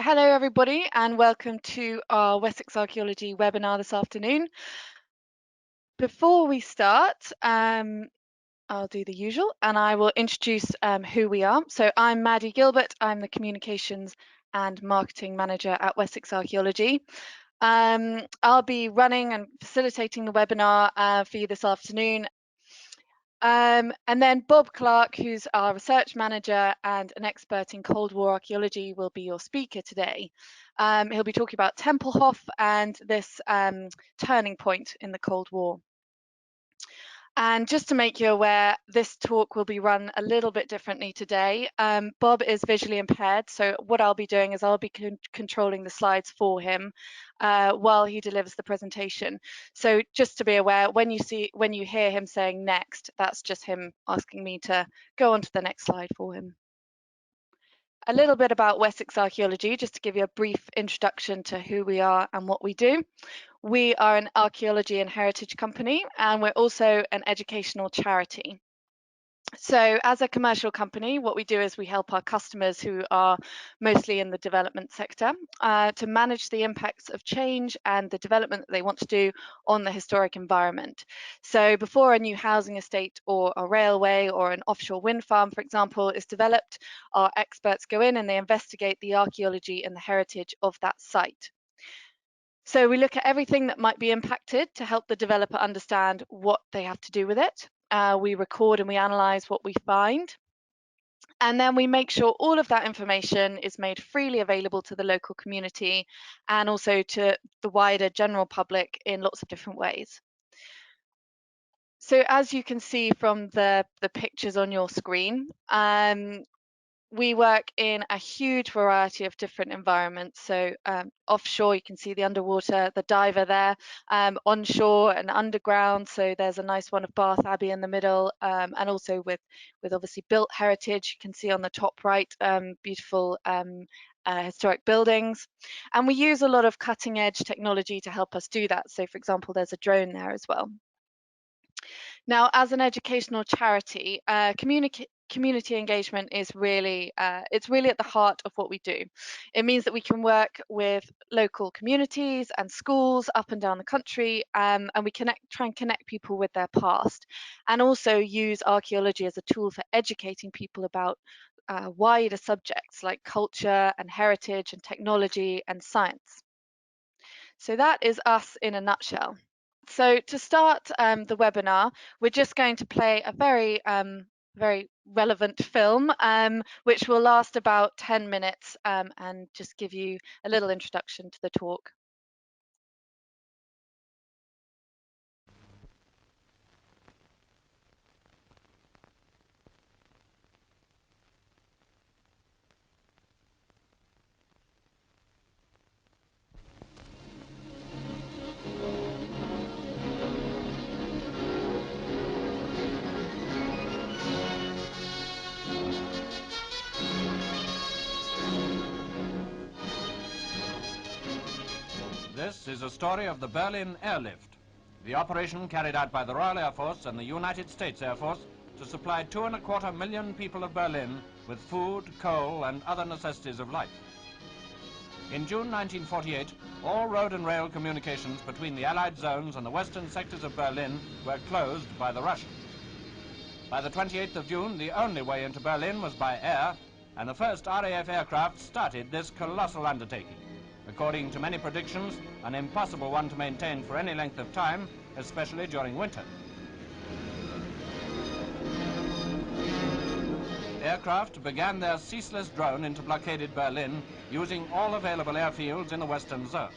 Hello, everybody, and welcome to our Wessex Archaeology webinar this afternoon. Before we start, I'll do the usual and I will introduce who we are. So I'm Maddie Gilbert. I'm the Communications and Marketing Manager at Wessex Archaeology. I'll be running and facilitating the webinar for you this afternoon. And then Bob Clarke, who's our research manager and an expert in Cold War archaeology, will be your speaker today. He'll be talking about Tempelhof and this turning point in the Cold War. And just to make you aware, this talk will be run a little bit differently today. Bob is visually impaired, so what I'll be doing is I'll be controlling the slides for him while he delivers the presentation. So just to be aware, when you hear him saying next, that's just him asking me to go on to the next slide for him. A little bit about Wessex Archaeology, just to give you a brief introduction to who we are and what we do. We are an archaeology and heritage company, and we're also an educational charity. So as a commercial company, what we do is we help our customers who are mostly in the development sector to manage the impacts of change and the development that they want to do on the historic environment. So before a new housing estate or a railway or an offshore wind farm, for example, is developed, our experts go in and they investigate the archaeology and the heritage of that site. So we look at everything that might be impacted to help the developer understand what they have to do with it. We record and we analyse what we find. And then we make sure all of that information is made freely available to the local community and also to the wider general public in lots of different ways. So as you can see from the pictures on your screen, we work in a huge variety of different environments. So offshore, you can see the underwater, the diver there, onshore and underground. So there's a nice one of Bath Abbey in the middle, and also with obviously built heritage. You can see on the top right, beautiful historic buildings. And we use a lot of cutting edge technology to help us do that. So for example, there's a drone there as well. Now, as an educational charity, community engagement is really it's really at the heart of what we do. It means that we can work with local communities and schools up and down the country, and we try and connect people with their past, and also use archaeology as a tool for educating people about wider subjects like culture and heritage and technology and science. So that is us in a nutshell. So to start the webinar, we're just going to play a very relevant film, which will last about 10 minutes and just give you a little introduction to the talk. This is a story of the Berlin Airlift, the operation carried out by the Royal Air Force and the United States Air Force to supply 2.25 million people of Berlin with food, coal, and other necessities of life. In June 1948, all road and rail communications between the Allied zones and the western sectors of Berlin were closed by the Russians. By the 28th of June, the only way into Berlin was by air, and the first RAF aircraft started this colossal undertaking. According to many predictions, an impossible one to maintain for any length of time, especially during winter. Aircraft began their ceaseless drone into blockaded Berlin, using all available airfields in the western zone.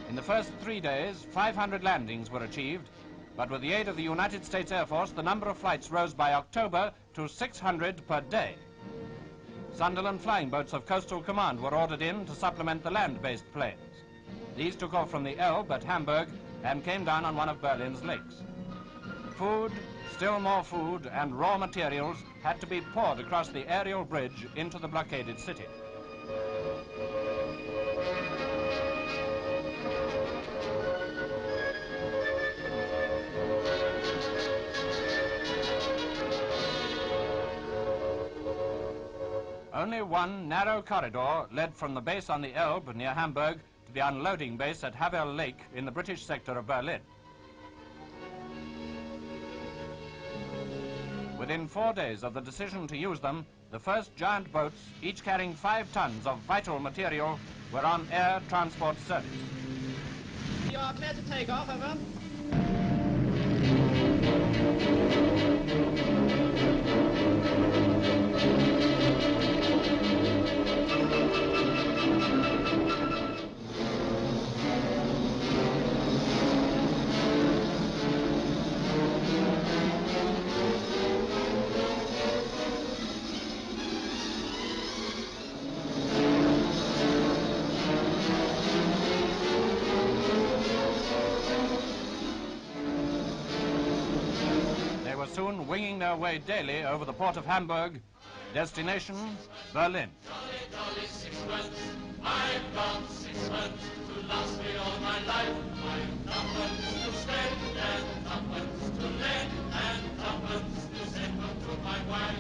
In the first 3 days, 500 landings were achieved, but with the aid of the United States Air Force, the number of flights rose by October to 600 per day. Sunderland flying boats of Coastal Command were ordered in to supplement the land-based planes. These took off from the Elbe at Hamburg and came down on one of Berlin's lakes. Food, still more food, and raw materials had to be poured across the aerial bridge into the blockaded city. Only one narrow corridor led from the base on the Elbe near Hamburg to the unloading base at Havel Lake in the British sector of Berlin. Within 4 days of the decision to use them, the first giant boats, each carrying 5 tons of vital material, were on air transport service. You are clear to take off, over. They were soon winging their way daily over the port of Hamburg, destination Berlin. Jolly, jolly sixpence, I've got sixpence to last me all my life. I've tuppence to spend and tuppence to lend and tuppence to send home to my wife.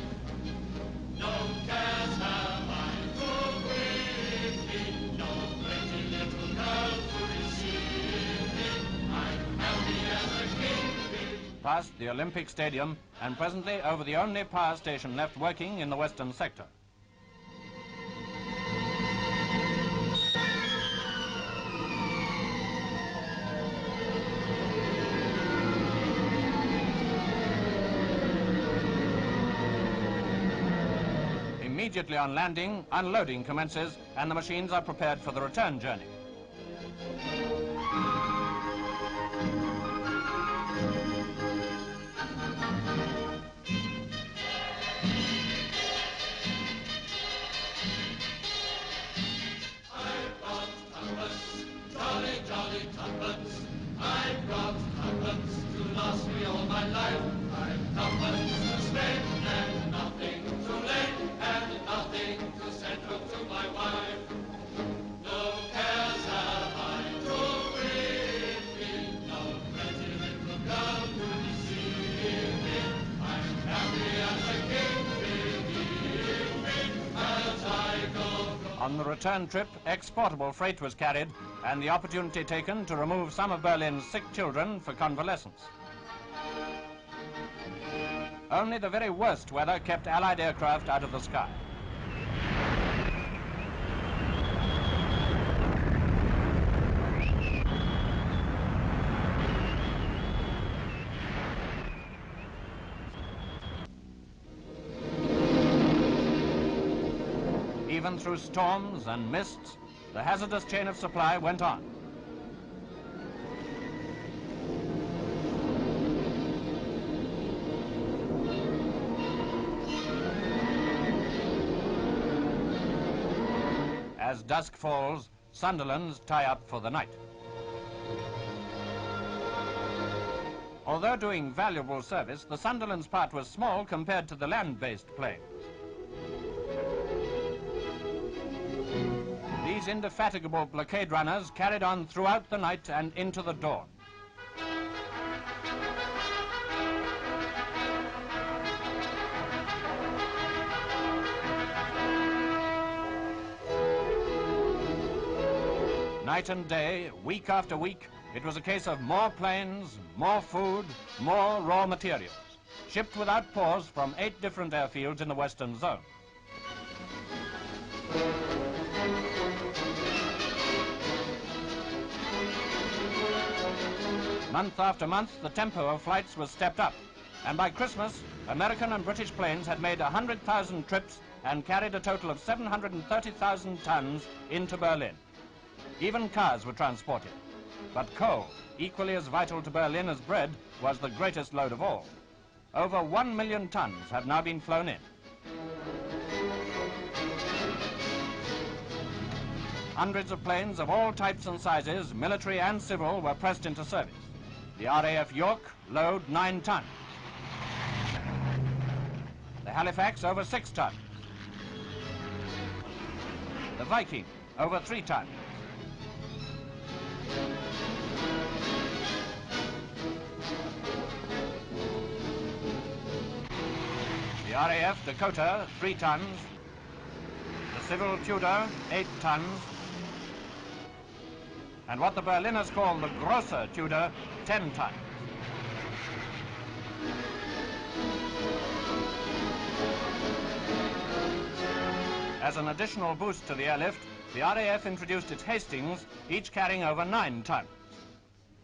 No cares have I to with me, no pretty little girl to receive me. I'm happy as a king. Past the Olympic Stadium and presently over the only power station left working in the western sector. Immediately on landing, unloading commences and the machines are prepared for the return journey. Jolly, jolly tuppence, I've got tuppence to last me all my life. I've tuppence to spend and nothing to lend and nothing to send home to my wife. No cares have I to with me, no pretty little girl to deceive me. I'm happy as a king, believe me, as I go. On the return trip, exportable freight was carried and the opportunity taken to remove some of Berlin's sick children for convalescence. Only the very worst weather kept Allied aircraft out of the sky. Even through storms and mists, the hazardous chain of supply went on. As dusk falls, Sunderlands tie up for the night. Although doing valuable service, the Sunderland's part was small compared to the land-based planes. These indefatigable blockade runners carried on throughout the night and into the dawn. Night and day, week after week, it was a case of more planes, more food, more raw materials, shipped without pause from 8 different airfields in the Western Zone. Month after month, the tempo of flights was stepped up, and by Christmas, American and British planes had made 100,000 trips and carried a total of 730,000 tons into Berlin. Even cars were transported. But coal, equally as vital to Berlin as bread, was the greatest load of all. Over 1 million tons have now been flown in. Hundreds of planes of all types and sizes, military and civil, were pressed into service. The RAF York load 9 tons. The Halifax over 6 tons. The Viking over 3 tons. The RAF Dakota 3 tons. civil Tudor, 8 tons, and what the Berliners call the grosser Tudor, 10 tons. As an additional boost to the airlift, the RAF introduced its Hastings, each carrying over 9 tons.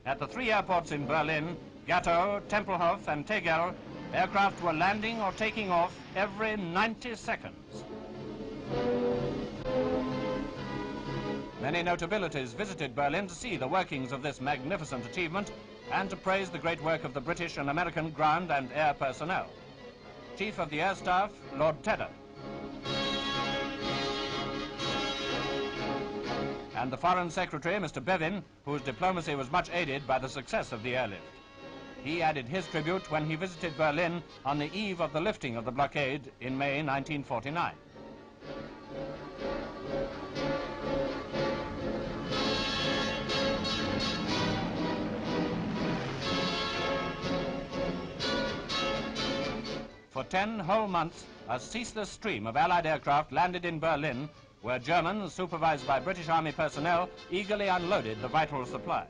At the 3 airports in Berlin, Gatow, Tempelhof and Tegel, aircraft were landing or taking off every 90 seconds. Many notabilities visited Berlin to see the workings of this magnificent achievement and to praise the great work of the British and American ground and air personnel. Chief of the Air Staff, Lord Tedder, and the Foreign Secretary, Mr. Bevin, whose diplomacy was much aided by the success of the airlift. He added his tribute when he visited Berlin on the eve of the lifting of the blockade in May 1949. For 10 whole months, a ceaseless stream of Allied aircraft landed in Berlin, where Germans, supervised by British Army personnel, eagerly unloaded the vital supplies.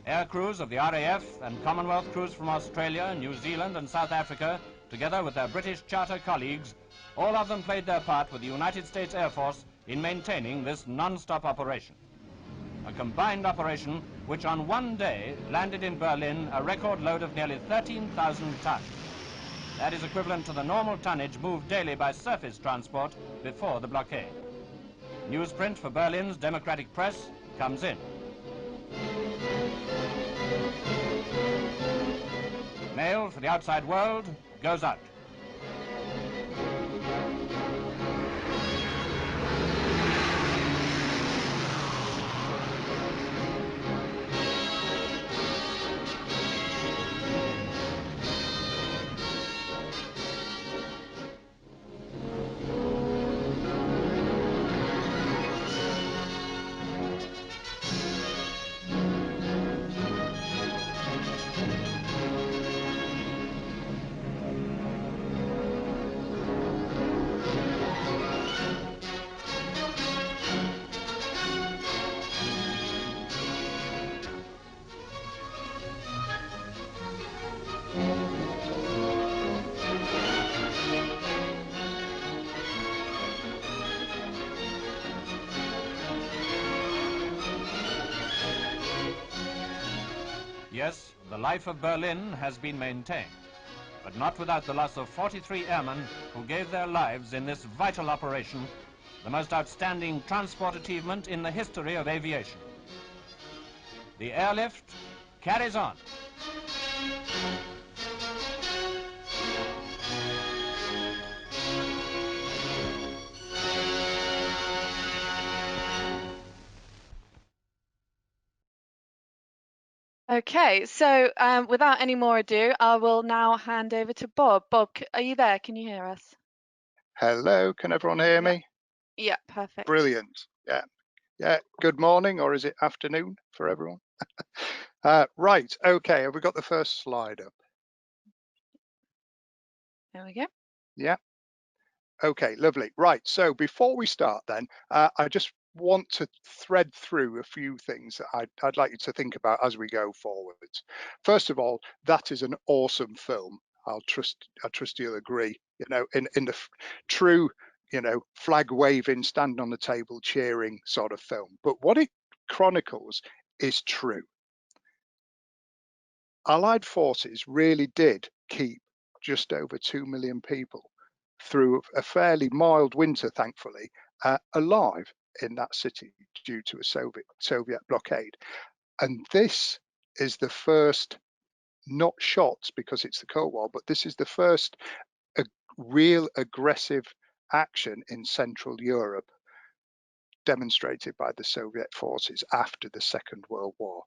Air crews of the RAF and Commonwealth crews from Australia, New Zealand and South Africa, together with their British charter colleagues, all of them played their part with the United States Air Force in maintaining this non-stop operation. A combined operation which on one day landed in Berlin a record load of nearly 13,000 tons. That is equivalent to the normal tonnage moved daily by surface transport before the blockade. Newsprint for Berlin's democratic press comes in. Mail for the outside world goes out. Yes, the life of Berlin has been maintained, but not without the loss of 43 airmen who gave their lives in this vital operation, the most outstanding transport achievement in the history of aviation. The airlift carries on. Okay, so without any more ado, I will now hand over to Bob. Bob, are you there? Can you hear us? Hello, can everyone hear Yeah. me? Yeah, perfect. Brilliant. Yeah. Good morning, or is it afternoon for everyone? Right, okay, have we got the first slide up? There we go. Yeah. Okay, lovely. Right, so before we start then, I just want to thread through a few things that I'd like you to think about as we go forwards. First of all, that is an awesome film. I trust you'll agree. You know, in the true, you know, flag waving, stand on the table cheering sort of film. But what it chronicles is true. Allied forces really did keep just over 2 million people through a fairly mild winter, thankfully, alive in that city due to a Soviet blockade. And this is the first, not shots because it's the Cold War, but this is the first real aggressive action in Central Europe demonstrated by the Soviet forces after the Second World War.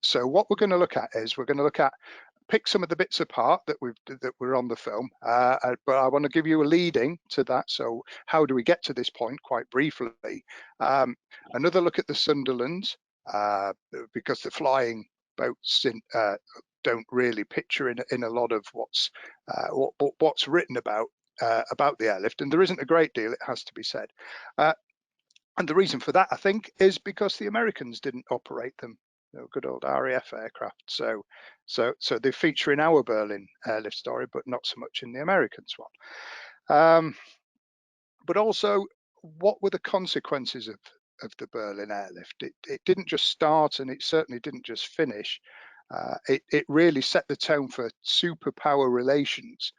So what we're going to look at is we're going to look at pick some of the bits apart that we're on the film, but I want to give you a leading to that. So how do we get to this point? Quite briefly, another look at the Sunderlands, because the flying boats don't really picture in a lot of what's written about the airlift, and there isn't a great deal, it has to be said. And the reason for that, I think, is because the Americans didn't operate them. Good old RAF aircraft. So they feature in our Berlin airlift story, but not so much in the Americans one. But also, what were the consequences of the Berlin airlift? It didn't just start, and it certainly didn't just finish. It really set the tone for superpower relations,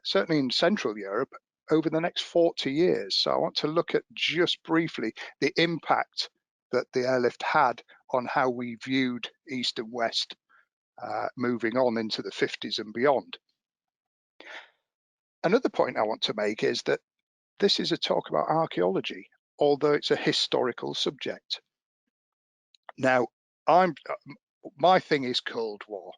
certainly in Central Europe, over the next 40 years. So I want to look at just briefly the impact that the airlift had on how we viewed East and West, moving on into the 50s and beyond. Another point I want to make is that this is a talk about archaeology, although it's a historical subject. Now, my thing is Cold War.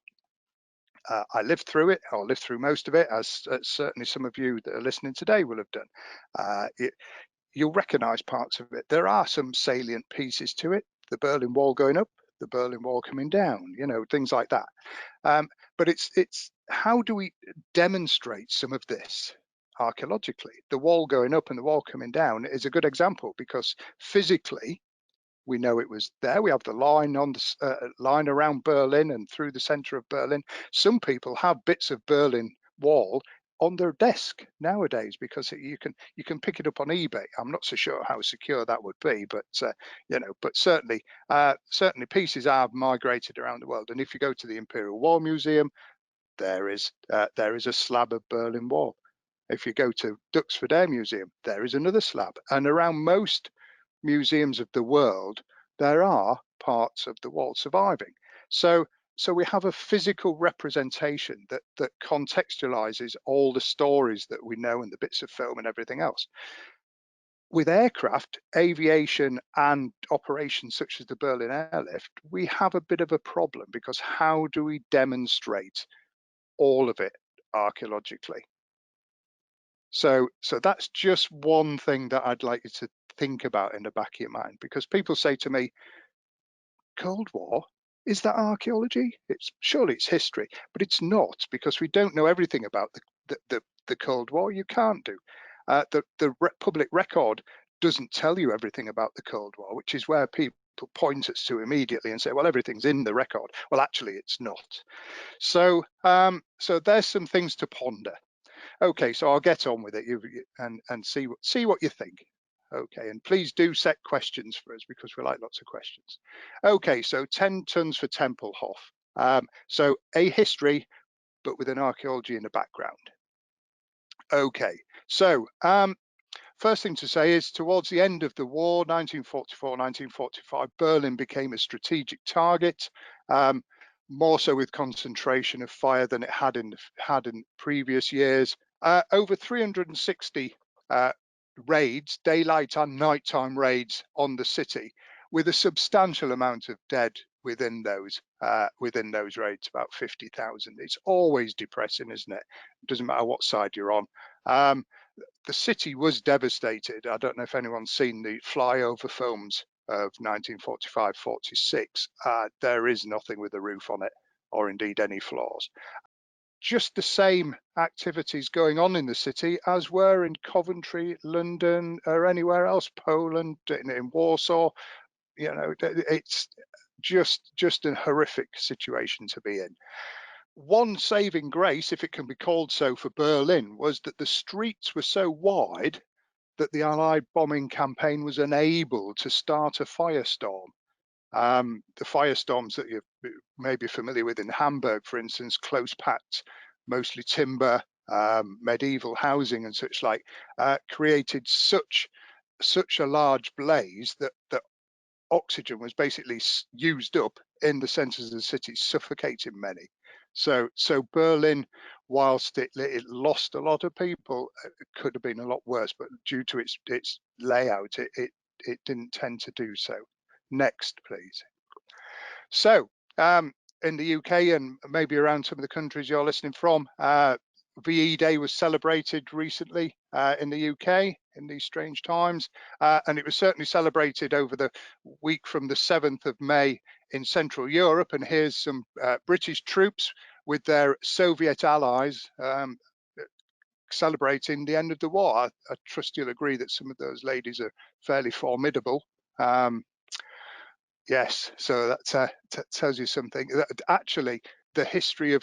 I lived through it, or lived through most of it, as certainly some of you that are listening today will have done. You'll recognise parts of it. There are some salient pieces to it. The Berlin Wall going up, the Berlin Wall coming down, things like that. But it's how do we demonstrate some of this archaeologically? The wall going up and the wall coming down is a good example, because physically we know it was there. We have the line on the line around Berlin and through the center of Berlin. Some people have bits of Berlin Wall on their desk nowadays, because you can pick it up on eBay. I'm not so sure how secure that would be, but but certainly pieces are migrated around the world. And if you go to the Imperial War Museum, there is a slab of Berlin Wall. If you go to Duxford Air Museum, there is another slab. And around most museums of the world, there are parts of the wall surviving. So we have a physical representation that contextualizes all the stories that we know and the bits of film and everything else. With aircraft, aviation, and operations such as the Berlin Airlift, we have a bit of a problem, because how do we demonstrate all of it archaeologically? So that's just one thing that I'd like you to think about in the back of your mind, because people say to me, Cold War, is that archaeology? Surely it's history, but it's not, because we don't know everything about the Cold War. You can't do. The public record doesn't tell you everything about the Cold War, which is where people point us to immediately and say, well, everything's in the record. Well, actually, it's not. So there's some things to ponder. Okay, so I'll get on with it and see what you think. Okay, and please do set questions for us, because we like lots of questions. Okay, so 10 tons for Tempelhof. So a history, but with an archaeology in the background. Okay, so first thing to say is, towards the end of the war, 1944, 1945, Berlin became a strategic target, more so with concentration of fire than it had in previous years. Over 360 raids, daylight and nighttime raids on the city, with a substantial amount of dead within those raids, about 50,000. It's always depressing, isn't it? It doesn't matter what side you're on. The city was devastated. I don't know if anyone's seen the flyover films of 1945-46. There is nothing with a roof on it, or indeed any floors. Just the same activities going on in the city as were in Coventry, London, or anywhere else, Poland, in Warsaw. It's just a horrific situation to be in. One saving grace, if it can be called so, for Berlin was that the streets were so wide that the Allied bombing campaign was unable to start a firestorm. The firestorms that you may be familiar with in Hamburg, for instance, close packed, mostly timber, medieval housing and such like, created such a large blaze that oxygen was basically used up in the centres of the city, suffocating many. So Berlin, whilst it lost a lot of people, it could have been a lot worse, but due to its layout, it didn't tend to do so. Next, please. So in the UK and maybe around some of the countries you're listening from, VE Day was celebrated recently in the UK in these strange times, and it was certainly celebrated over the week from the 7th of May in Central Europe. And here's some British troops with their Soviet allies celebrating the end of the war. I trust you'll agree that some of those ladies are fairly formidable. Yes, so that tells you something. Actually, the history of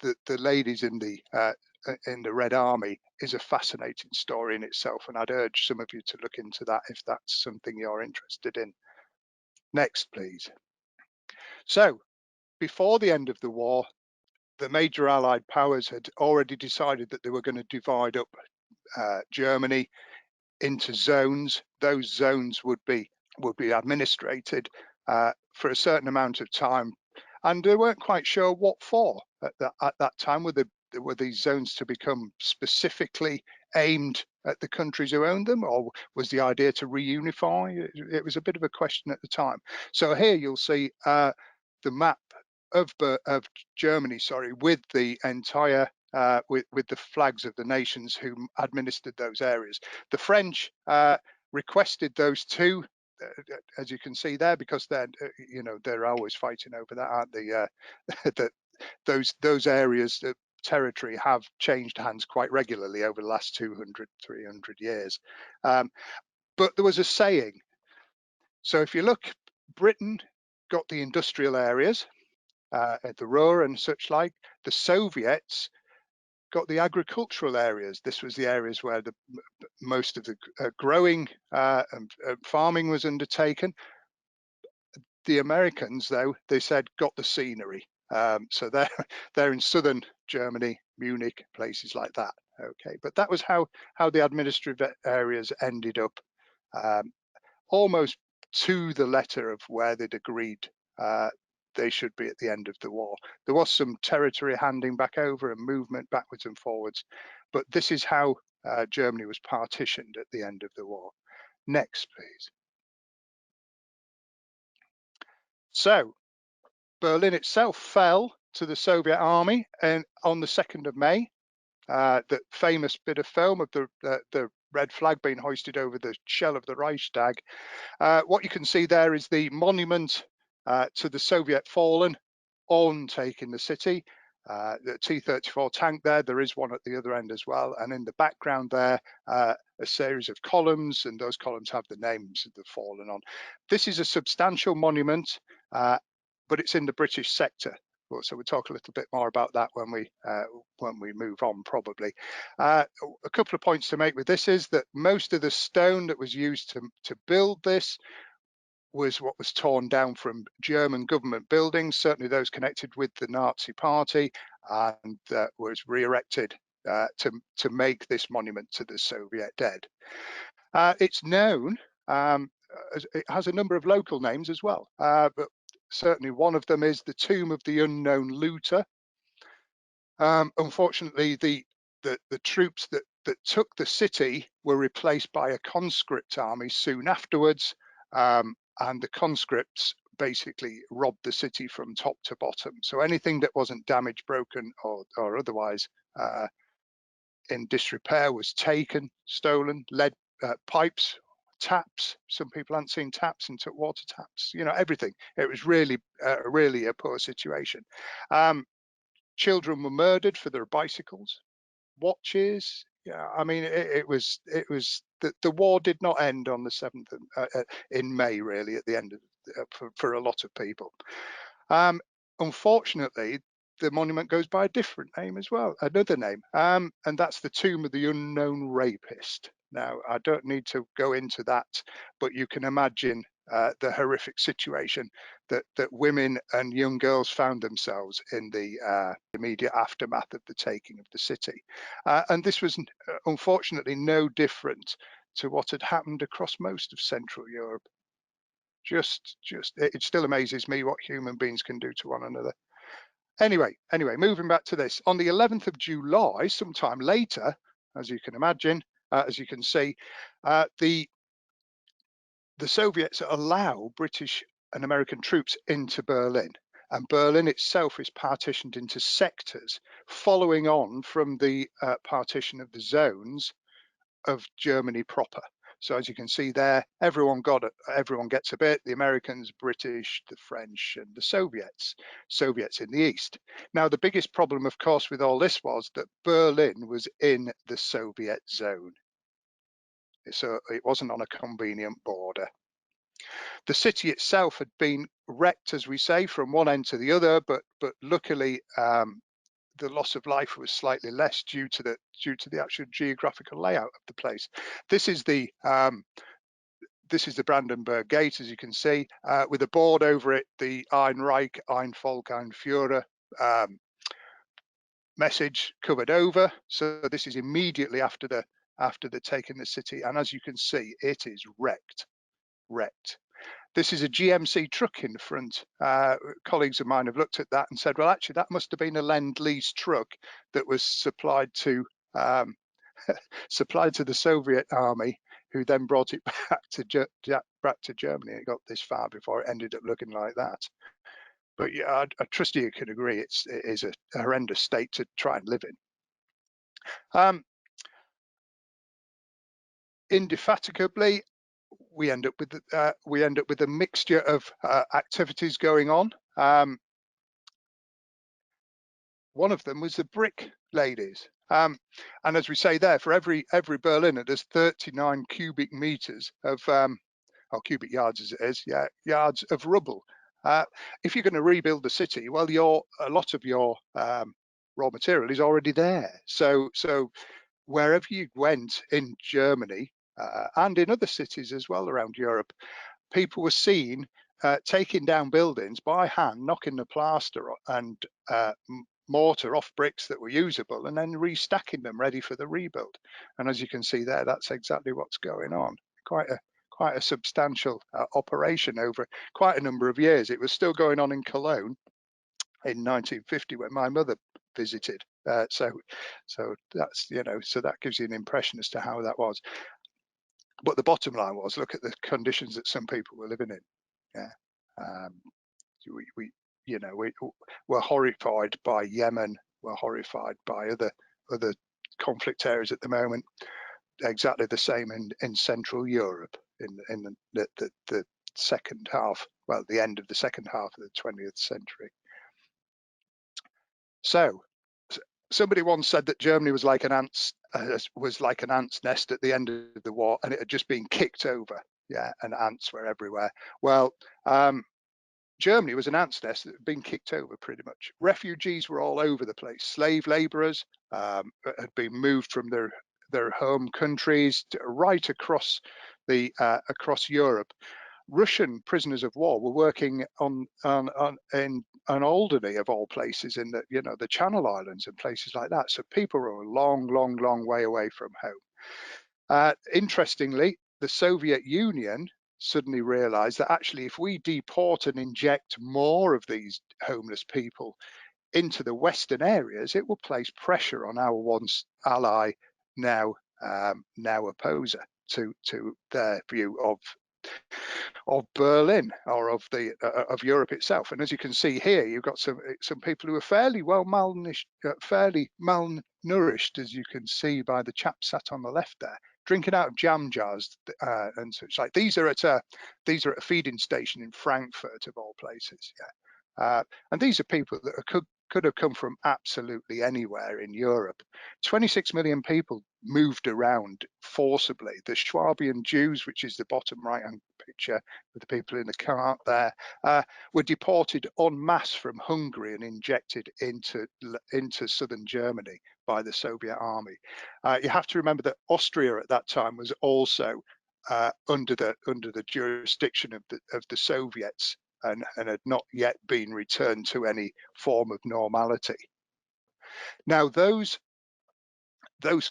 the ladies in the Red Army is a fascinating story in itself, and I'd urge some of you to look into that if that's something you're interested in. Next, please. So, before the end of the war, the major Allied powers had already decided that they were going to divide up Germany into zones. Those zones would be administrated for a certain amount of time, and they weren't quite sure what for at that time. Were these zones to become specifically aimed at the countries who owned them, or was the idea to reunify? It was a bit of a question at the time. So here you'll see the map of Germany, sorry, with the entire with the flags of the nations who administered those areas. The French requested those two, as you can see there, because they're always fighting over that, aren't they? Those areas of territory have changed hands quite regularly over the last 200, 300 years. But there was a saying. So if you look, Britain got the industrial areas, at the Ruhr and such like. The Soviets got the agricultural areas. This was the areas where most of the growing and farming was undertaken. The Americans, though, they said, got the scenery. So they're in southern Germany, Munich, places like that. Okay, but that was how the administrative areas ended up, almost to the letter of where they'd agreed they should be at the end of the war. There was some territory handing back over and movement backwards and forwards, but this is how Germany was partitioned at the end of the war. Next, please. So Berlin itself fell to the Soviet army, and on the 2nd of May, the famous bit of film of the red flag being hoisted over the shell of the Reichstag. What you can see there is the monument to the Soviet fallen on taking the city. The T-34 tank there is one at the other end as well, and in the background there a series of columns, and those columns have the names of the fallen on. This is a substantial monument, but it's in the British sector, so we'll talk a little bit more about that when we move on, probably. A couple of points to make with this is that most of the stone that was used to build this was what was torn down from German government buildings, certainly those connected with the Nazi Party, and was re-erected to make this monument to the Soviet dead. It's known, it has a number of local names as well, but certainly one of them is the Tomb of the Unknown Looter. Unfortunately, the troops that took the city were replaced by a conscript army soon afterwards, and the conscripts basically robbed the city from top to bottom. So anything that wasn't damaged, broken, or otherwise in disrepair was taken, stolen. Lead pipes, taps. Some people hadn't seen taps and took water taps. Everything. It was really a poor situation. Children were murdered for their bicycles, watches. Yeah, I mean, it was the war did not end on the 7th in May, really, at the end of for a lot of people. Unfortunately, the monument goes by a different name as well, another name, and that's the Tomb of the Unknown Rapist. Now, I don't need to go into that, but you can imagine the horrific situation that women and young girls found themselves in the immediate aftermath of the taking of the city. And this was unfortunately no different to what had happened across most of Central Europe. It still amazes me what human beings can do to one another. Anyway, moving back to this, on the 11th of July, sometime later, as you can imagine, as you can see, the Soviets allow British and American troops into Berlin, and Berlin itself is partitioned into sectors, following on from the partition of the zones of Germany proper. So as you can see there, everyone gets a bit, the Americans, British, the French, and the Soviets in the east. Now, the biggest problem, of course, with all this was that Berlin was in the Soviet zone. So it wasn't on a convenient border. The city itself had been wrecked, as we say, from one end to the other, but luckily the loss of life was slightly less due to the actual geographical layout of the place. This is the Brandenburg Gate, as you can see, with a board over it, the Ein Reich, Ein Volk, Ein Führer message covered over. So this is immediately after the taking the city, and as you can see, it is wrecked. This is a GMC truck in front. Colleagues of mine have looked at that and said, well, actually, that must have been a Lend-Lease truck that was supplied to the Soviet army, who then brought it back to Germany. It got this far before it ended up looking like that. But yeah, I trust you can agree it is a horrendous state to try and live in. Indefatigably, we end up with a mixture of activities going on. One of them was the brick ladies, and as we say there, for every Berliner, there's 39 cubic meters of or cubic yards as it is, yards of rubble. If you're going to rebuild the city, well, a lot of your raw material is already there. So wherever you went in Germany, and in other cities as well around Europe, people were seen taking down buildings by hand, knocking the plaster and mortar off bricks that were usable, and then restacking them ready for the rebuild. And as you can see there, that's exactly what's going on. Quite a substantial operation over quite a number of years. It was still going on in Cologne in 1950 when my mother visited. So that's, so that gives you an impression as to how that was. But the bottom line was, look at the conditions that some people were living in. Yeah, we're horrified by Yemen. We're horrified by other conflict areas at the moment. Exactly the same in Central Europe in the second half, well, the end of the second half of the 20th century. So somebody once said that Germany was like an ant's nest at the end of the war, and it had just been kicked over. Yeah, and ants were everywhere. Well, Germany was an ant's nest that had been kicked over pretty much. Refugees were all over the place. Slave labourers had been moved from their home countries right across Europe. Russian prisoners of war were working in Alderney, of all places, in the Channel Islands and places like that. So people were a long way away from home. Interestingly, the Soviet Union suddenly realized that actually, if we deport and inject more of these homeless people into the Western areas, it will place pressure on our once ally, now opposer to their view of Berlin, or of Europe itself. And as you can see here, you've got some people who are fairly malnourished, as you can see by the chap sat on the left there, drinking out of jam jars and such like. These are at a feeding station in Frankfurt, of all places. Yeah, and these are people that could have come from absolutely anywhere in Europe. 26 million people moved around forcibly. The Swabian Jews, which is the bottom right-hand picture with the people in the cart there, were deported en masse from Hungary and injected into southern Germany by the Soviet army. You have to remember that Austria at that time was also under the jurisdiction of the Soviets, and had not yet been returned to any form of normality. Now, those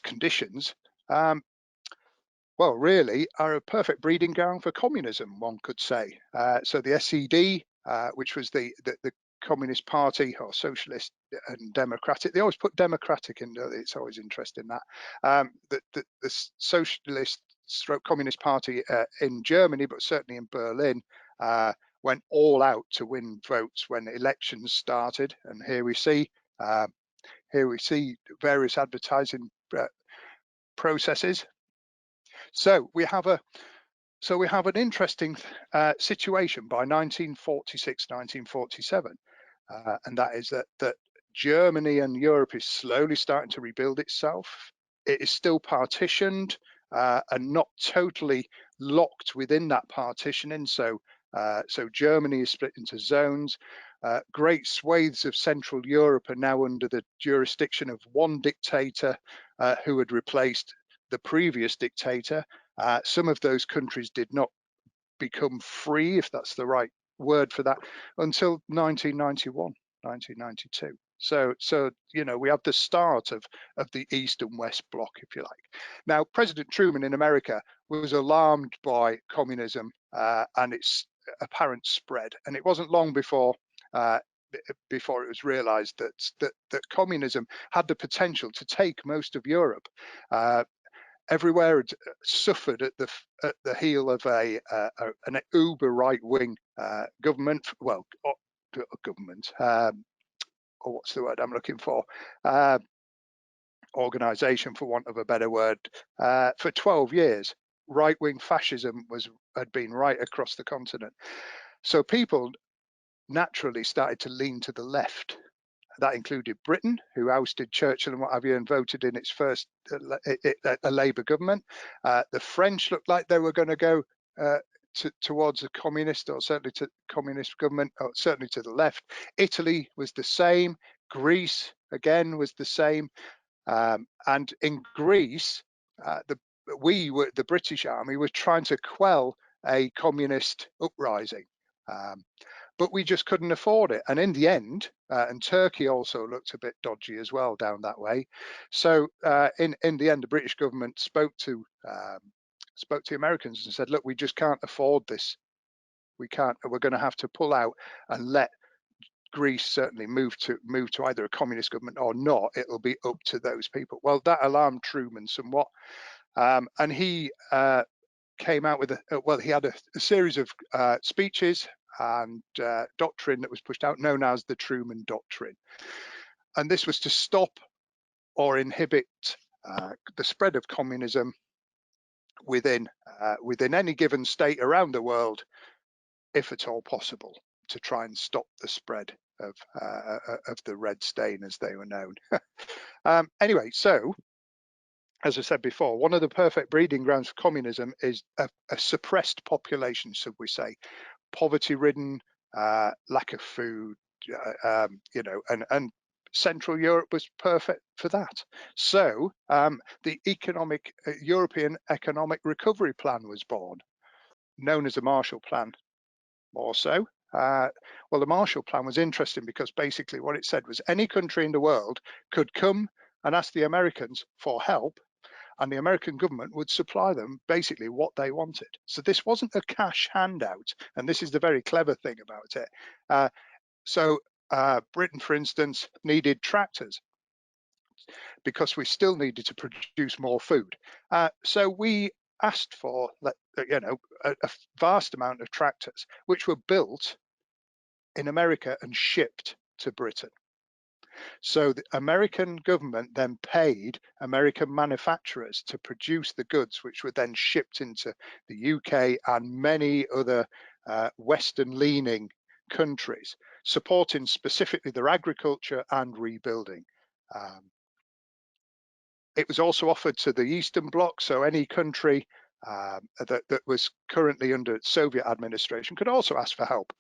conditions, well, really are a perfect breeding ground for communism, one could say. So the SED, which was the Communist Party, or Socialist and Democratic, they always put Democratic in, it's always interesting that, the Socialist / Communist Party in Germany, but certainly in Berlin, went all out to win votes when elections started. And here we see various advertising processes. So we have an interesting situation by 1946, 1947, and that is that Germany and Europe is slowly starting to rebuild itself. It is still partitioned and not totally locked within that partitioning. So Germany is split into zones. Great swathes of Central Europe are now under the jurisdiction of one dictator who had replaced the previous dictator. Some of those countries did not become free, if that's the right word for that, until 1991, 1992. So we have the start of the East and West bloc, if you like. Now, President Truman in America was alarmed by communism and its apparent spread, and it wasn't long before it was realized that communism had the potential to take most of Europe. Everywhere had suffered at the heel of an uber right-wing government. Well, government, or what's the word I'm looking for? Organization, for want of a better word. For 12 years, right-wing fascism had been right across the continent. So people naturally started to lean to the left. That included Britain, who ousted Churchill and what have you, and voted in its first a Labour government. The French looked like they were going to go towards a communist, or certainly to communist government, or certainly to the left. Italy was the same. Greece, again, was the same. And in Greece, the British Army was trying to quell a communist uprising. But we just couldn't afford it. And in the end, and Turkey also looked a bit dodgy as well down that way. So in the end, the British government spoke to the Americans and said, look, we just can't afford this. We're going to have to pull out and let Greece certainly move to either a communist government or not. It'll be up to those people. Well, that alarmed Truman somewhat. And he came out with he had a series of speeches and doctrine that was pushed out, known as the Truman Doctrine. And this was to stop or inhibit the spread of communism within any given state around the world, if at all possible, to try and stop the spread of the red stain, as they were known. Anyway, so as I said before, one of the perfect breeding grounds for communism is a suppressed population, should we say, poverty-ridden, lack of food, and Central Europe was perfect for that. So the European Economic Recovery Plan was born, known as the Marshall Plan, more so. Well, the Marshall Plan was interesting because basically what it said was any country in the world could come and ask the Americans for help, and the American government would supply them basically what they wanted. So this wasn't a cash handout, and this is the very clever thing about it. So Britain, for instance, needed tractors because we still needed to produce more food. So we asked for, a vast amount of tractors, which were built in America and shipped to Britain. So the American government then paid American manufacturers to produce the goods, which were then shipped into the UK and many other Western-leaning countries, supporting specifically their agriculture and rebuilding. It was also offered to the Eastern Bloc, so any country that was currently under Soviet administration could also ask for help.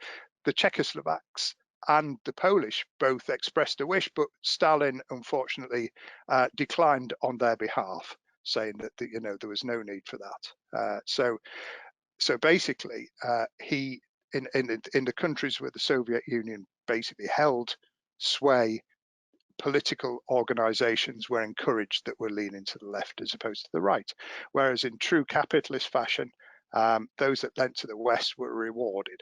The Czechoslovaks and the Polish both expressed a wish, but Stalin unfortunately declined on their behalf, saying that there was no need for that. So basically, he in the countries where the Soviet Union basically held sway, political organizations were encouraged that were leaning to the left as opposed to the right, whereas in true capitalist fashion, those that lent to the West were rewarded.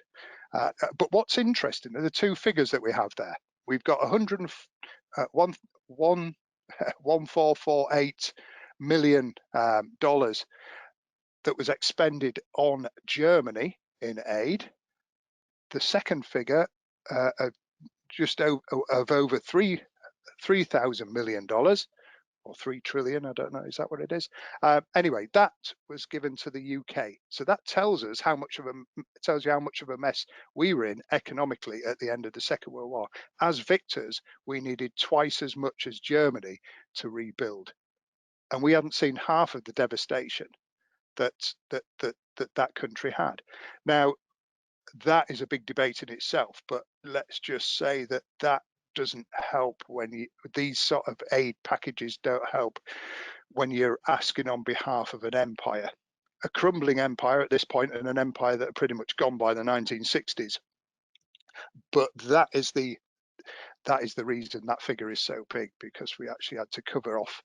But what's interesting are the two figures that we have there. We've got 1.448 million dollars that was expended on Germany in aid. The second figure of just over $3,000 million or 3 trillion, I don't know, is that what it is? Anyway, that was given to the UK. So that tells us how much of a mess we were in economically at the end of the Second World War. As victors, we needed twice as much as Germany to rebuild, and we hadn't seen half of the devastation that country had. Now, that is a big debate in itself, but let's just say that doesn't help when these sort of aid packages don't help when you're asking on behalf of an empire, a crumbling empire at this point, and an empire that had pretty much gone by the 1960s. But that is the reason that figure is so big, because we actually had to cover off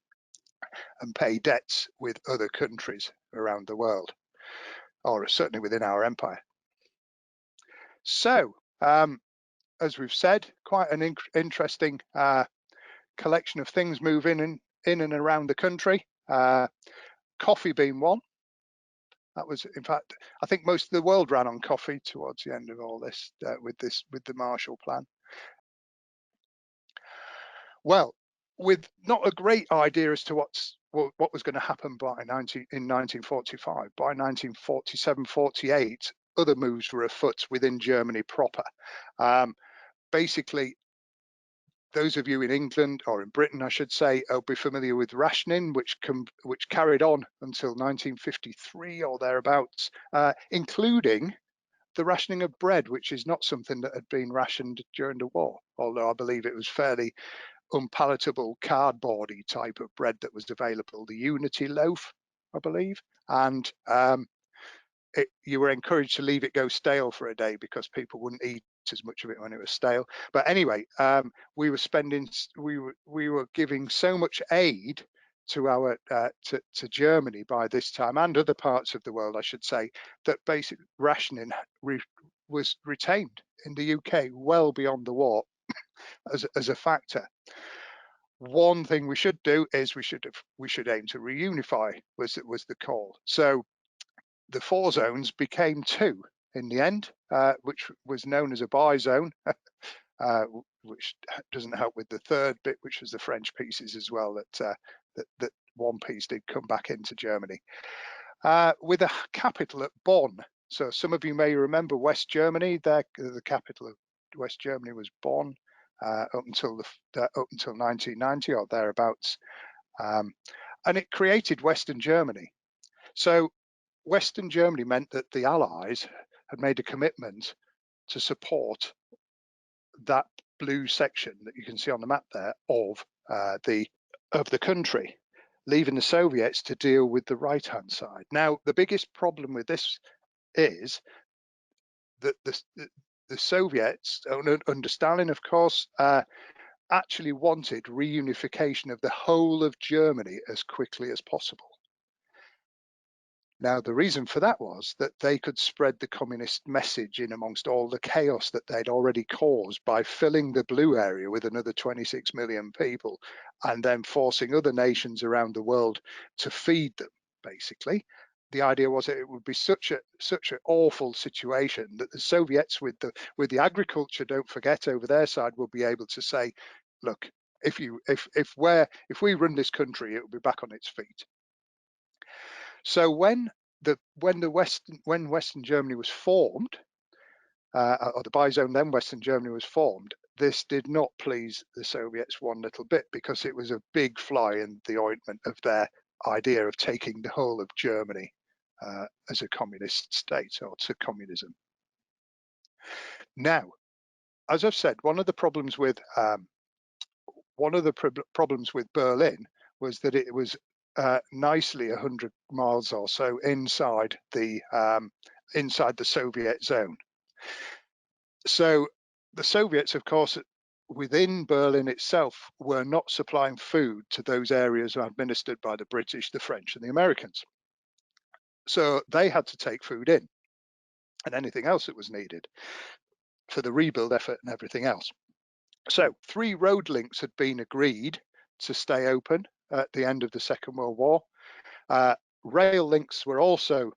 and pay debts with other countries around the world, or certainly within our empire. So, as we've said, quite an interesting collection of things moving in and around the country. Coffee being one. That was, in fact, I think most of the world ran on coffee towards the end of all this, with the Marshall Plan. Well, with not a great idea as to what was going to happen in 1945. By 1947-48, other moves were afoot within Germany proper. Basically, those of you in England, or in Britain, I should say, will be familiar with rationing, which carried on until 1953 or thereabouts, including the rationing of bread, which is not something that had been rationed during the war, although I believe it was fairly unpalatable, cardboardy type of bread that was available, the Unity loaf, I believe, and you were encouraged to leave it go stale for a day because people wouldn't eat as much of it when it was stale. But anyway, we were giving so much aid to our to Germany by this time, and other parts of the world, I should say, that basic rationing was retained in the UK well beyond the war as a factor. One thing we should do is we should aim to reunify, was the call. So the 4 zones became 2 in the end, which was known as a buy zone, which doesn't help with the third bit, which was the French pieces as well, that one piece did come back into Germany, with a capital at Bonn. So some of you may remember West Germany. The capital of West Germany was Bonn, up until 1990 or thereabouts, and it created Western Germany. So Western Germany meant that the Allies had made a commitment to support that blue section that you can see on the map there of the country, leaving the Soviets to deal with the right-hand side. Now, the biggest problem with this is that the Soviets, under Stalin, of course, actually wanted reunification of the whole of Germany as quickly as possible. Now, the reason for that was that they could spread the communist message in amongst all the chaos that they'd already caused by filling the blue area with another 26 million people, and then forcing other nations around the world to feed them, basically. The idea was that it would be such an awful situation that the Soviets, with the agriculture, don't forget, over their side, will be able to say, look, if we run this country, it will be back on its feet. So when Western Germany was formed, or the bi-zone, then Western Germany was formed, this did not please the Soviets one little bit, because it was a big fly in the ointment of their idea of taking the whole of Germany as a communist state, or to communism. Now, as I've said, one of the problems with Berlin was that it was nicely 100 miles or so inside the Soviet zone. So the Soviets, of course, within Berlin itself, were not supplying food to those areas administered by the British, the French, and the Americans. So they had to take food in, and anything else that was needed for the rebuild effort and everything else. So 3 road links had been agreed to stay open at the end of the Second World War. Rail links were also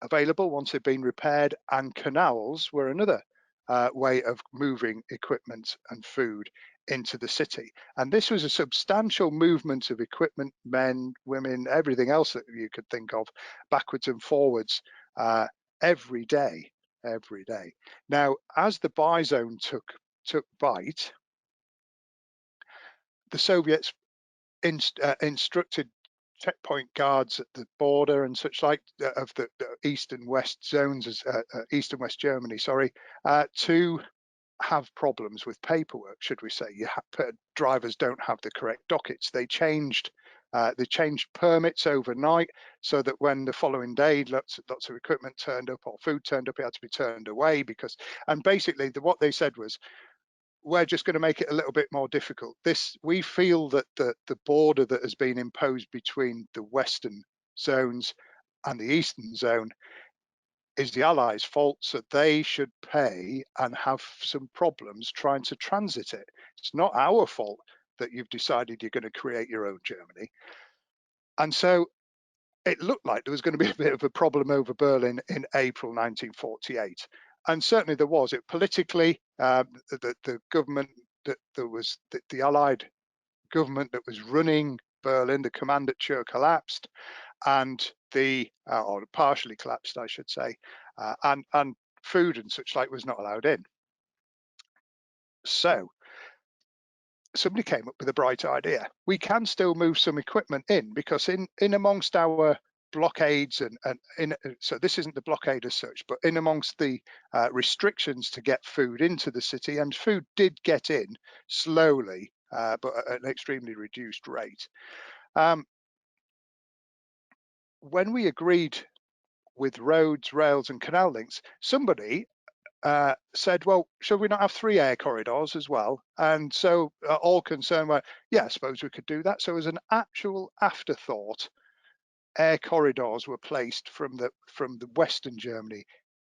available once they'd been repaired, and canals were another way of moving equipment and food into the city. And this was a substantial movement of equipment, men, women, everything else that you could think of, backwards and forwards every day. Now, as the buy zone took bite, the Soviets instructed checkpoint guards at the border and such like of the east and west zones, as east and west Germany, sorry, to have problems with paperwork, should we say. Drivers don't have the correct dockets. They changed permits overnight so that when the following day lots of equipment turned up or food turned up, it had to be turned away and basically what they said was, we're just going to make it a little bit more difficult. We feel that the border that has been imposed between the western zones and the eastern zone is the Allies' fault, so they should pay and have some problems trying to transit it. It's not our fault that you've decided you're going to create your own Germany. And so it looked like there was going to be a bit of a problem over Berlin in April 1948. And certainly there was. Politically, the government the Allied government that was running Berlin, the Kommandantur collapsed, and or partially collapsed, I should say, and food and such like was not allowed in. So somebody came up with a bright idea. We can still move some equipment in, because in amongst our blockades so this isn't the blockade as such, but in amongst the restrictions to get food into the city, and food did get in slowly, but at an extremely reduced rate. When we agreed with roads, rails and canal links, somebody said, well, should we not have 3 air corridors as well? And so all concerned were, yeah, I suppose we could do that. So as an actual afterthought, air corridors were placed from the Western Germany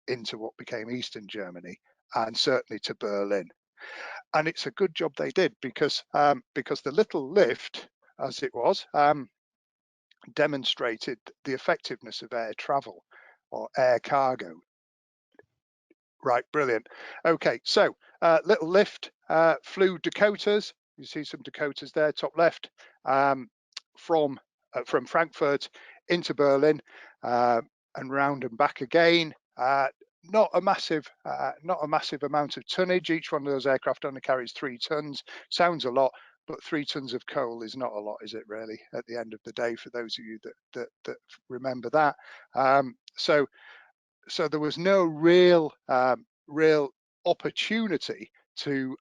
into what became Eastern Germany, and certainly to Berlin. And it's a good job they did, because the little lift, as it was, demonstrated the effectiveness of air travel or air cargo. Right, brilliant. Okay, so little lift flew Dakotas. You see some Dakotas there, top left, from Frankfurt into Berlin and round and back again. Not a massive amount of tonnage. Each one of those aircraft only carries 3 tons. Sounds a lot, but 3 tons of coal is not a lot, is it really? At the end of the day, for those of you that remember that. So there was no real opportunity to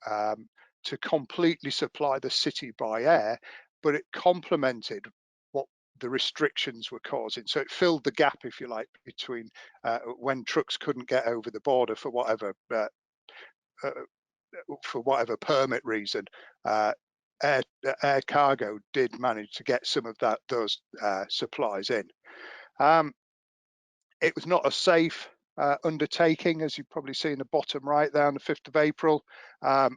completely supply the city by air, but it complemented what the restrictions were causing. So it filled the gap, if you like, between when trucks couldn't get over the border for whatever permit reason. Air cargo did manage to get some of those supplies in. It was not a safe undertaking, as you probably see in the bottom right there on the 5th of April. A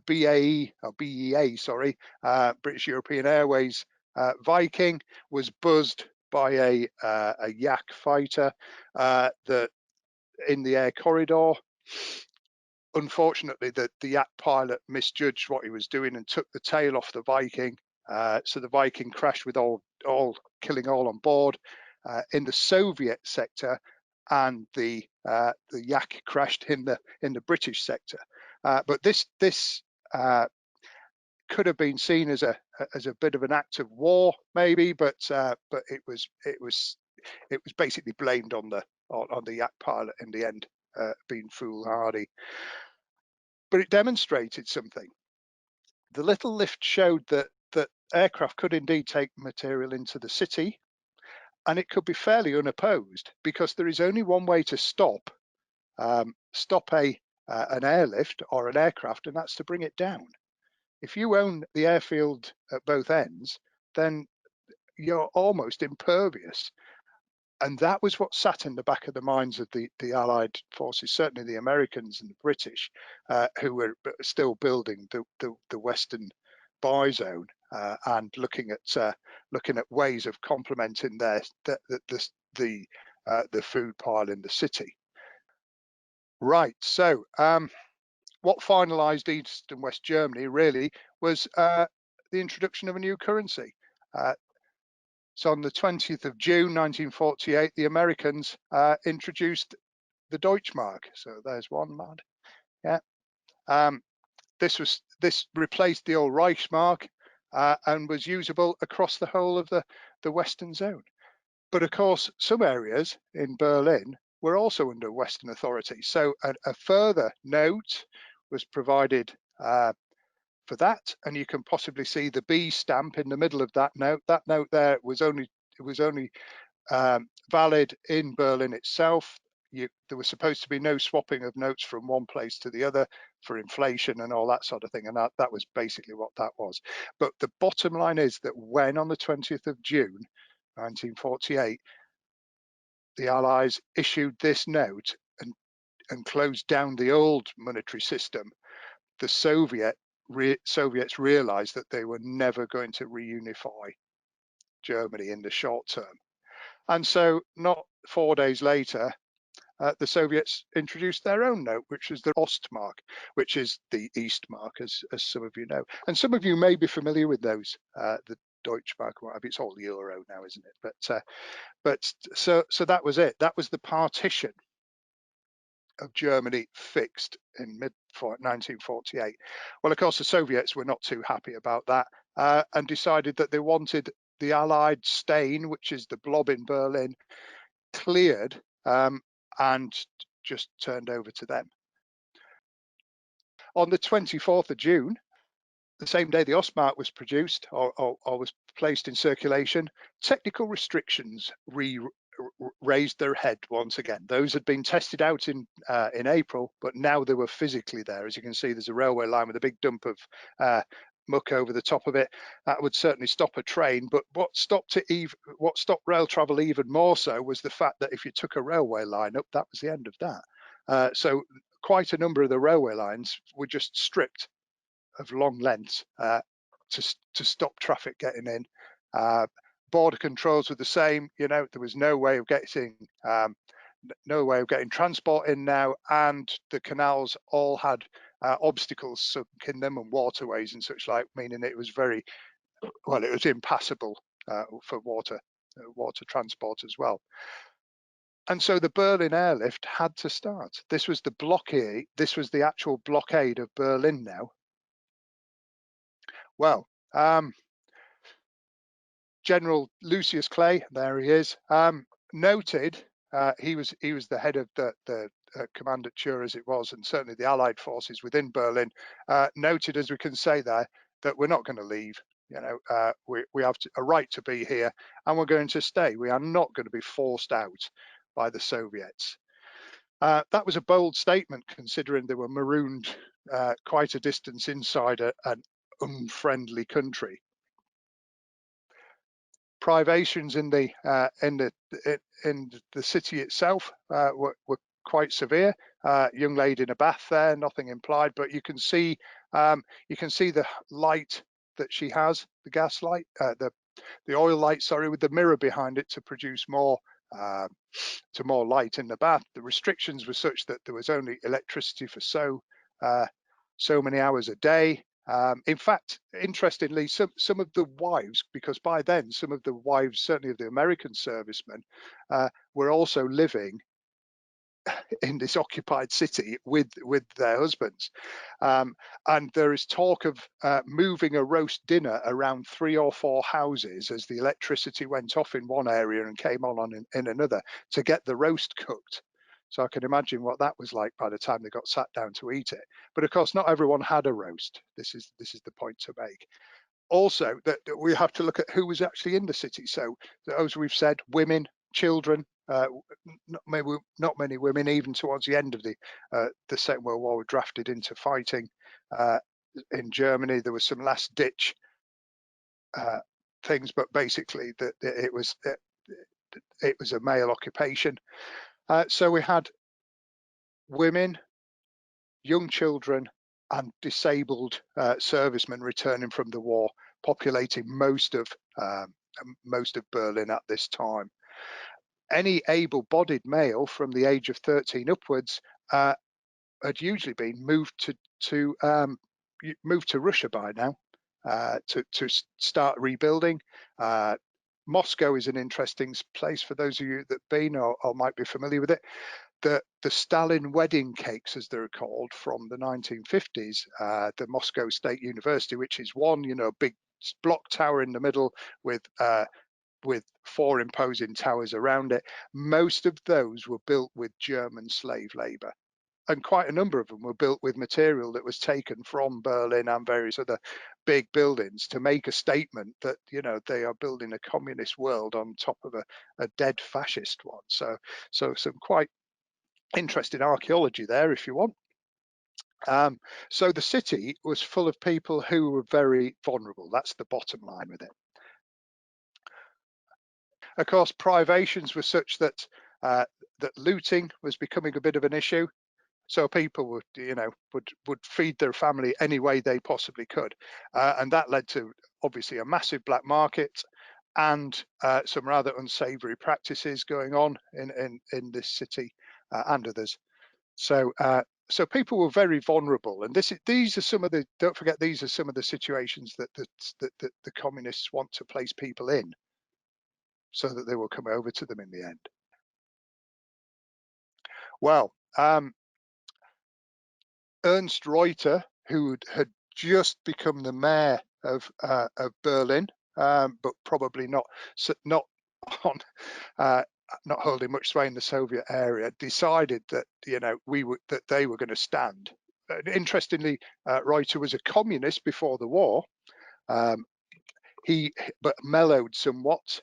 BEA, sorry, British European Airways Viking was buzzed by a Yak fighter in the air corridor. Unfortunately, the Yak pilot misjudged what he was doing and took the tail off the Viking. So the Viking crashed with killing all on board. In the Soviet sector, and the Yak crashed in the British sector. But this could have been seen as a bit of an act of war, maybe, but it was basically blamed on the Yak pilot in the end, being foolhardy. But it demonstrated something. The little lift showed that aircraft could indeed take material into the city, and it could be fairly unopposed, because there is only one way to stop an airlift or an aircraft, and that's to bring it down. If you own the airfield at both ends, then you're almost impervious. And that was what sat in the back of the minds of the Allied forces, certainly the Americans and the British, who were still building the Western buy zone and looking at ways of complementing the food pile in the city. Right. So what finalised East and West Germany really was the introduction of a new currency. So on the 20th of June 1948, the Americans introduced the Deutschmark. So there's one, lad. Yeah. This replaced the old Reichsmark and was usable across the whole of the Western zone. But of course, some areas in Berlin were also under Western authority. So a further note was provided for that, and you can possibly see the B stamp in the middle of that note. That note there was only valid in Berlin itself. There was supposed to be no swapping of notes from one place to the other for inflation and all that sort of thing, and that was basically what that was. But the bottom line is that when on the 20th of June 1948 the Allies issued this note and closed down the old monetary system, the Soviets realized that they were never going to reunify Germany in the short term. And so not 4 days later, the Soviets introduced their own note, which is the Ostmark, which is the East mark, as some of you know. And some of you may be familiar with those, the Deutschmark, whatever. It's all euro now, isn't it? But so that was it. That was the partition of Germany fixed in mid-1948. Well, of course, the Soviets were not too happy about that and decided that they wanted the Allied stain, which is the blob in Berlin, cleared and just turned over to them. On the 24th of June, the same day the Ostmark was produced or was placed in circulation, technical restrictions raised their head once again. Those had been tested out in April, but now they were physically there. As you can see, there's a railway line with a big dump of muck over the top of it. That would certainly stop a train, but what stopped rail travel even more so was the fact that if you took a railway line up, that was the end of that. So quite a number of the railway lines were just stripped of long lengths to stop traffic getting in. Border controls were the same. You know, there was no way of getting transport in now, and the canals all had obstacles sunk in them and waterways and such like, meaning it was it was impassable for water transport as well. And so the Berlin Airlift had to start. This was the blockade. This was the actual blockade of Berlin now. Well, General Lucius Clay, there he is, noted, he was the head of the Kommandantur as it was, and certainly the Allied forces within Berlin, noted, as we can say there, that we're not going to leave. You know, we have a right to be here, and we're going to stay. We are not going to be forced out by the Soviets. That was a bold statement, considering they were marooned quite a distance inside an unfriendly country. Privations in the city itself were quite severe. Young lady in a bath there, nothing implied, but you can see the light that she has, the gas light, the oil light, sorry, with the mirror behind it to produce more light in the bath. The restrictions were such that there was only electricity for so many hours a day. In fact, interestingly, some of the wives, because by then some of the wives, certainly of the American servicemen, were also living in this occupied city with their husbands. And there is talk of moving a roast dinner around 3 or 4 houses as the electricity went off in one area and came on in another to get the roast cooked. So I can imagine what that was like by the time they got sat down to eat it. But of course, not everyone had a roast. This is the point to make. Also, that we have to look at who was actually in the city. So as we've said, women, children, not many women, even towards the end of the Second World War, were drafted into fighting in Germany. There was some last ditch things, but basically it was a male occupation. So we had women, young children, and disabled servicemen returning from the war, populating most of Berlin at this time. Any able-bodied male from the age of 13 upwards had usually been moved to Russia by now to start rebuilding. Moscow is an interesting place for those of you that've been or might be familiar with it. The Stalin wedding cakes, as they're called, from the 1950s, the Moscow State University, which is one, big block tower in the middle with 4 imposing towers around it. Most of those were built with German slave labor, and quite a number of them were built with material that was taken from Berlin and various other big buildings to make a statement that, they are building a communist world on top of a dead fascist one. So some quite interesting archaeology there, if you want. So the city was full of people who were very vulnerable. That's the bottom line with it. Of course, privations were such that that looting was becoming a bit of an issue. So people would feed their family any way they possibly could, and that led to obviously a massive black market and some rather unsavoury practices going on in this city and others. So people were very vulnerable, and these are some of the, don't forget, these are some of the situations that the communists want to place people in, so that they will come over to them in the end. Well, Ernst Reuter, who had just become the mayor of Berlin, but probably not on not holding much sway in the Soviet area, decided that that they were going to stand. Interestingly, Reuter was a communist before the war. He mellowed somewhat.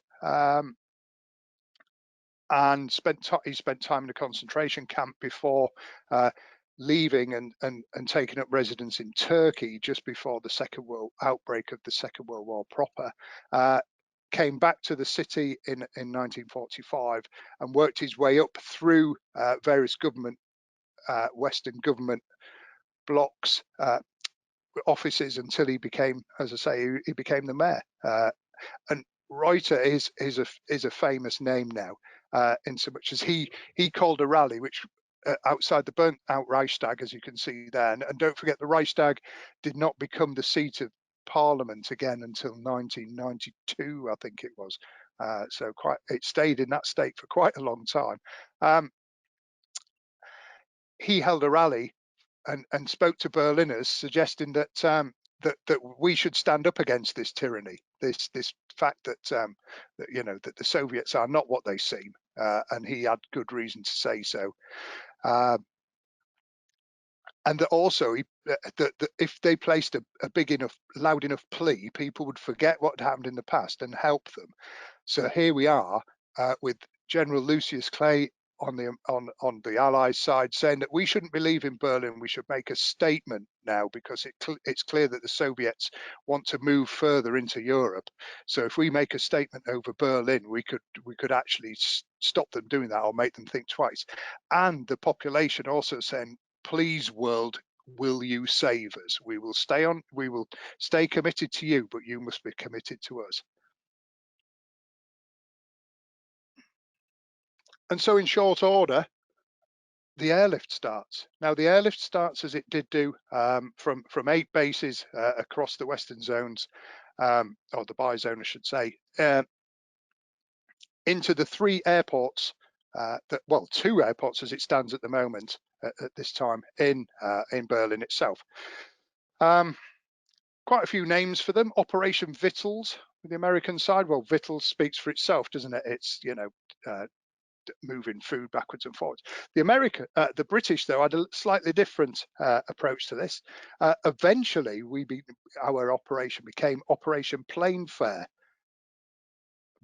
And he spent time in a concentration camp before leaving and taking up residence in Turkey just before the outbreak of the Second World War proper. Came back to the city in 1945 and worked his way up through various Western government blocks, offices, until he became, as I say, he became the mayor. And Reuter is a famous name now, in so much as he called a rally which outside the burnt out Reichstag, as you can see there, and don't forget the Reichstag did not become the seat of Parliament again until 1992, I think it was. So it stayed in that state for quite a long time. He held a rally and spoke to Berliners, suggesting that that we should stand up against this tyranny, this fact that that the Soviets are not what they seem, and he had good reason to say so. And that also, that if they placed a big enough, loud enough plea, people would forget what had happened in the past and help them. So here we are with General Lucius Clay on the Allies side, saying that we shouldn't be leaving Berlin. We should make a statement now, because it's clear that the Soviets want to move further into Europe. So if we make a statement over Berlin, we could actually stop them doing that or make them think twice. And the population also saying, please, world, will you save us? We will stay committed to you, but you must be committed to us. And so in short order, the airlift starts. Now the airlift starts, as it did do, from 8 bases across the Western zones, or the buy zone, I should say, into the 3 airports, 2 airports as it stands at the moment, at this time, in Berlin itself. Quite a few names for them. Operation Vittles, the American side. Well, Vittles speaks for itself, doesn't it? It's, moving food backwards and forwards. The British, though, had a slightly different approach to this. Eventually, our operation became Operation Plainfare,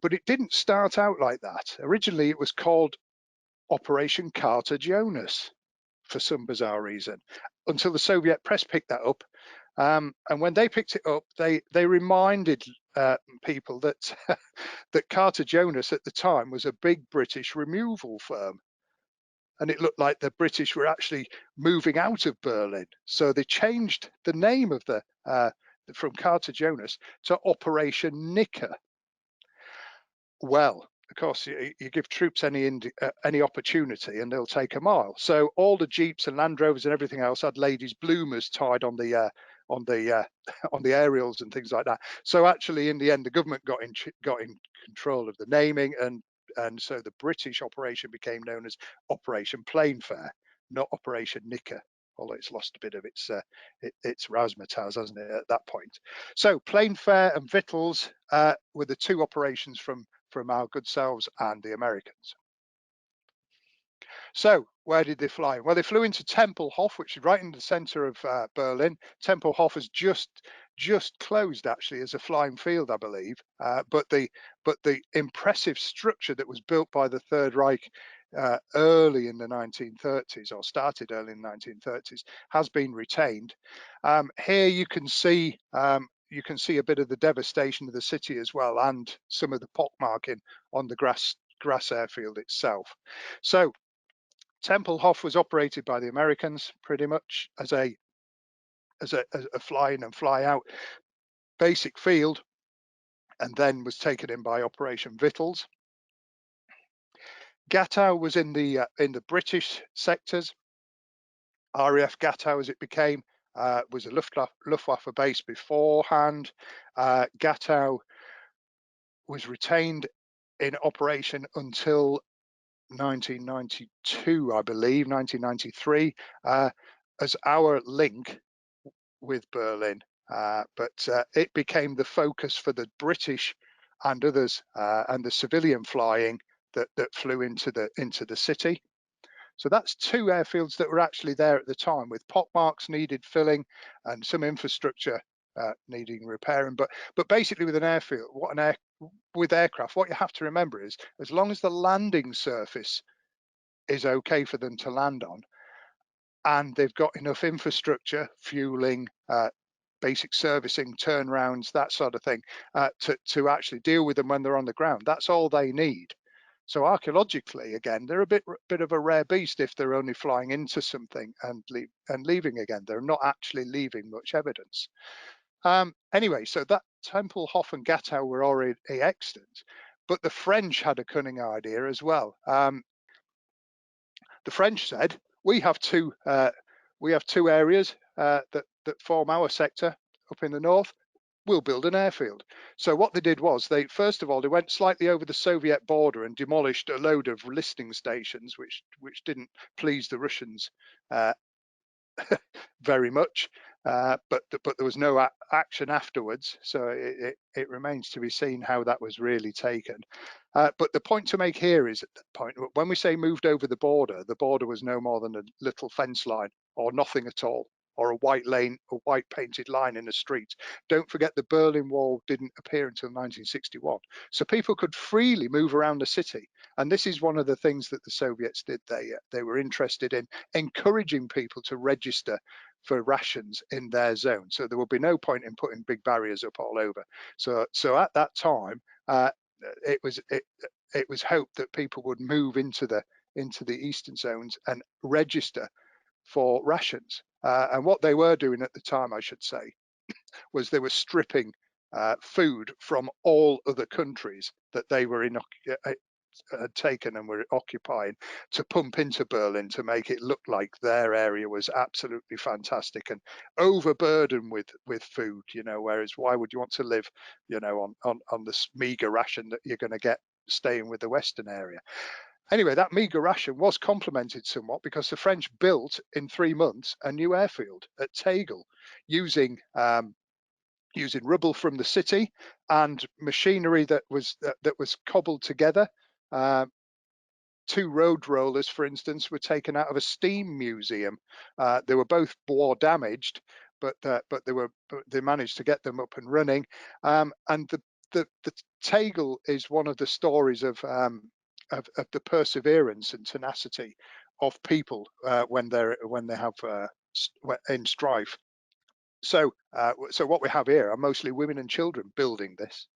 but it didn't start out like that. Originally, it was called Operation Carter Jonas for some bizarre reason, until the Soviet press picked that up. And when they picked it up, they reminded people that that Carter Jonas at the time was a big British removal firm, and it looked like the British were actually moving out of Berlin. So they changed the name of from Carter Jonas to Operation Knicker. Well, of course, you give troops any opportunity and they'll take a mile. So all the Jeeps and Land Rovers and everything else had ladies' bloomers tied on the on the aerials and things like that. So actually, in the end, the government got in control of the naming, and so the British operation became known as Operation Plainfare, not Operation Knicker, although it's lost a bit of its razzmatazz, hasn't it, at that point. So Plainfare and Victuals were the two operations from our good selves and the Americans. So where did they fly? Well, they flew into Tempelhof, which is right in the center of Berlin. Tempelhof has just closed actually as a flying field, I believe. But the impressive structure that was built by the Third Reich early in the 1930s, or started early in the 1930s, has been retained. Here you can see a bit of the devastation of the city as well, and some of the pockmarking on the grass airfield itself. So Tempelhof was operated by the Americans pretty much as a fly in and fly out basic field, and then was taken in by Operation Victuals. Gatow was in the British sectors. RAF Gatow, as it became, was a Luftwaffe base beforehand. Gatow was retained in operation until 1992, I believe, 1993, as our link with Berlin. But it became the focus for the British and others, and the civilian flying that flew into the city. So that's two airfields that were actually there at the time, with pockmarks needed filling and some infrastructure needing repairing. But basically, with an airfield, with aircraft, what you have to remember is, as long as the landing surface is okay for them to land on, and they've got enough infrastructure, fueling, basic servicing, turnarounds, that sort of thing, to actually deal with them when they're on the ground, that's all they need. So archaeologically, again, they're a bit of a rare beast if they're only flying into something and leaving again. They're not actually leaving much evidence. Anyway, so that Tempelhof and Gatow were already extant, but the French had a cunning idea as well. The French said, we have two areas that form our sector up in the north. We'll build an airfield. So what they did was, they first of all, they went slightly over the Soviet border and demolished a load of listening stations, which didn't please the Russians very much. But there was no action afterwards, so it remains to be seen how that was really taken. But the point to make here is, at that point, when we say moved over the border was no more than a little fence line or nothing at all, or a white painted line in the street. Don't forget, the Berlin Wall didn't appear until 1961. So people could freely move around the city. And this is one of the things that the Soviets did. They were interested in encouraging people to register for rations in their zone. So there would be no point in putting big barriers up all over. So at that time, it was hoped that people would move into the eastern zones and register for rations. And what they were doing at the time, I should say, was they were stripping food from all other countries that they were had taken and were occupying, to pump into Berlin to make it look like their area was absolutely fantastic and overburdened with food, whereas why would you want to live, on this meager ration that you're going to get staying with the Western area? Anyway, that meager ration was complemented somewhat because the French built in 3 months a new airfield at Tegel, using rubble from the city and machinery that was cobbled together. 2 road rollers, for instance, were taken out of a steam museum. They were both war damaged, but they managed to get them up and running. And the Tegel is one of the stories of the perseverance and tenacity of people when they have in strife. So what we have here are mostly women and children building this,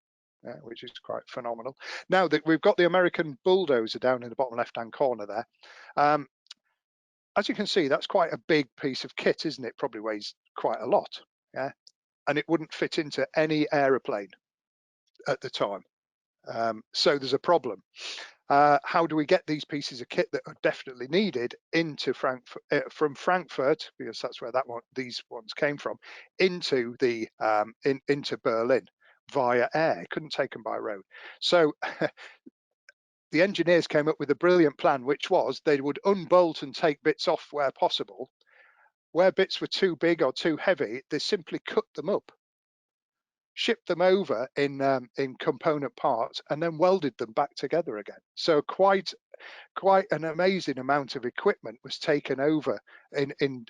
which is quite phenomenal. Now that we've got the American bulldozer down in the bottom left-hand corner there, as you can see, that's quite a big piece of kit, isn't it? Probably weighs quite a lot, yeah, and it wouldn't fit into any aeroplane at the time. So there's a problem. How do we get these pieces of kit that are definitely needed into Frankfurt, from Frankfurt, because that's where these ones came from, into the into Berlin via air? Couldn't take them by road. So the engineers came up with a brilliant plan, which was they would unbolt and take bits off where possible. Where bits were too big or too heavy, they simply cut them up, shipped them over in component parts, and then welded them back together again. So quite an amazing amount of equipment was taken over in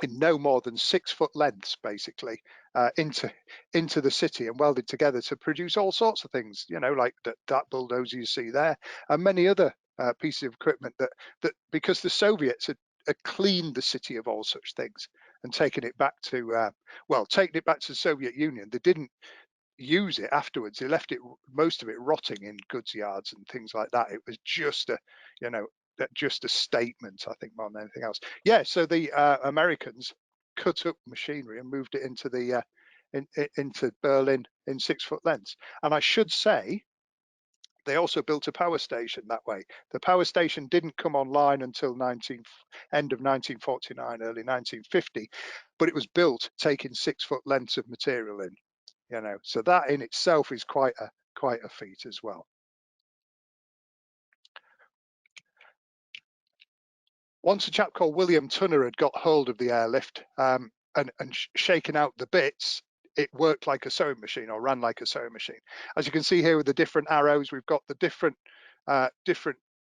no more than 6 foot lengths, basically, into the city and welded together to produce all sorts of things, you know, like that bulldozer you see there, and many other pieces of equipment that because the Soviets had cleaned the city of all such things and taken it back to taking it back to the Soviet Union. They didn't use it afterwards. They left it, most of it, rotting in goods yards and things like that. It was just just a statement, I think, more than anything else. Yeah, so the Americans cut up machinery and moved it into the into Berlin in 6 foot lengths. And I should say, they also built a power station that way. The power station didn't come online until end of 1949, early 1950, but it was built taking 6 foot lengths of material in. You know, so that in itself is quite a feat as well. Once a chap called William Tunner had got hold of the airlift and shaken out the bits, it worked like a sewing machine, or ran like a sewing machine. As you can see here with the different arrows, we've got the different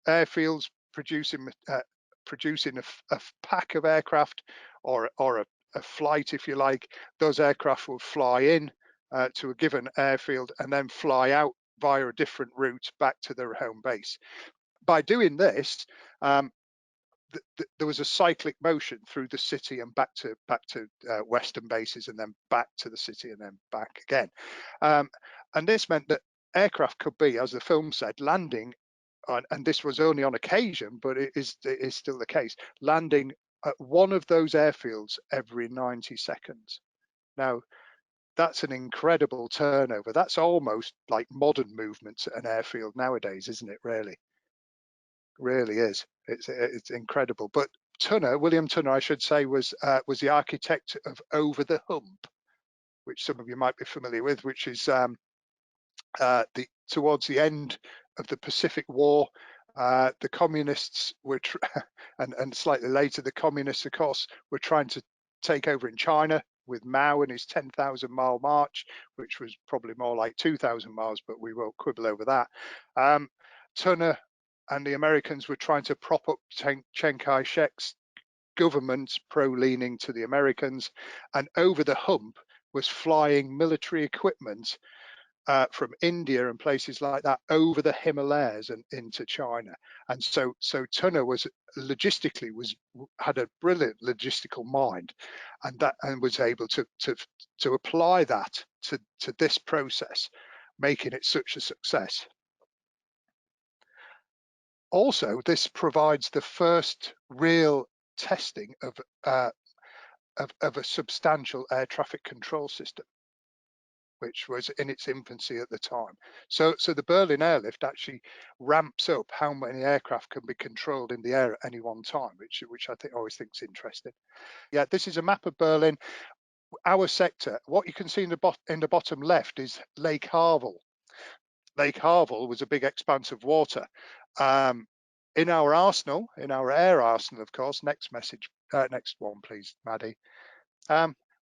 airfields producing a pack of aircraft, or a flight, if you like. Those aircraft will fly in to a given airfield and then fly out via a different route back to their home base. By doing this, there was a cyclic motion through the city and back to western bases, and then back to the city and then back again. And this meant that aircraft could be, as the film said, landing on, and this was only on occasion, but it is still the case, landing at one of those airfields every 90 seconds. Now, that's an incredible turnover. That's almost like modern movements at an airfield nowadays, isn't it? Really is. It's incredible. But William Tunner, I should say, was the architect of Over the Hump, which some of you might be familiar with, which is towards the end of the Pacific War. The communists were, and slightly later, the communists, of course, were trying to take over in China with Mao and his 10,000 mile march, which was probably more like 2,000 miles, but we won't quibble over that. Tunner and the Americans were trying to prop up Chiang Kai-shek's government, pro-leaning to the Americans, and Over the Hump was flying military equipment from India and places like that over the Himalayas and into China. And so Tunner was logistically had a brilliant logistical mind, and was able to apply that to this process, making it such a success. Also, this provides the first real testing of a substantial air traffic control system, which was in its infancy at the time. So the Berlin Airlift actually ramps up how many aircraft can be controlled in the air at any one time, which I always think is interesting. Yeah, this is a map of Berlin. Our sector, what you can see in the bottom left is Lake Havel. Lake Havel was a big expanse of water. In our arsenal, in our air arsenal, of course, next one, please, Maddie.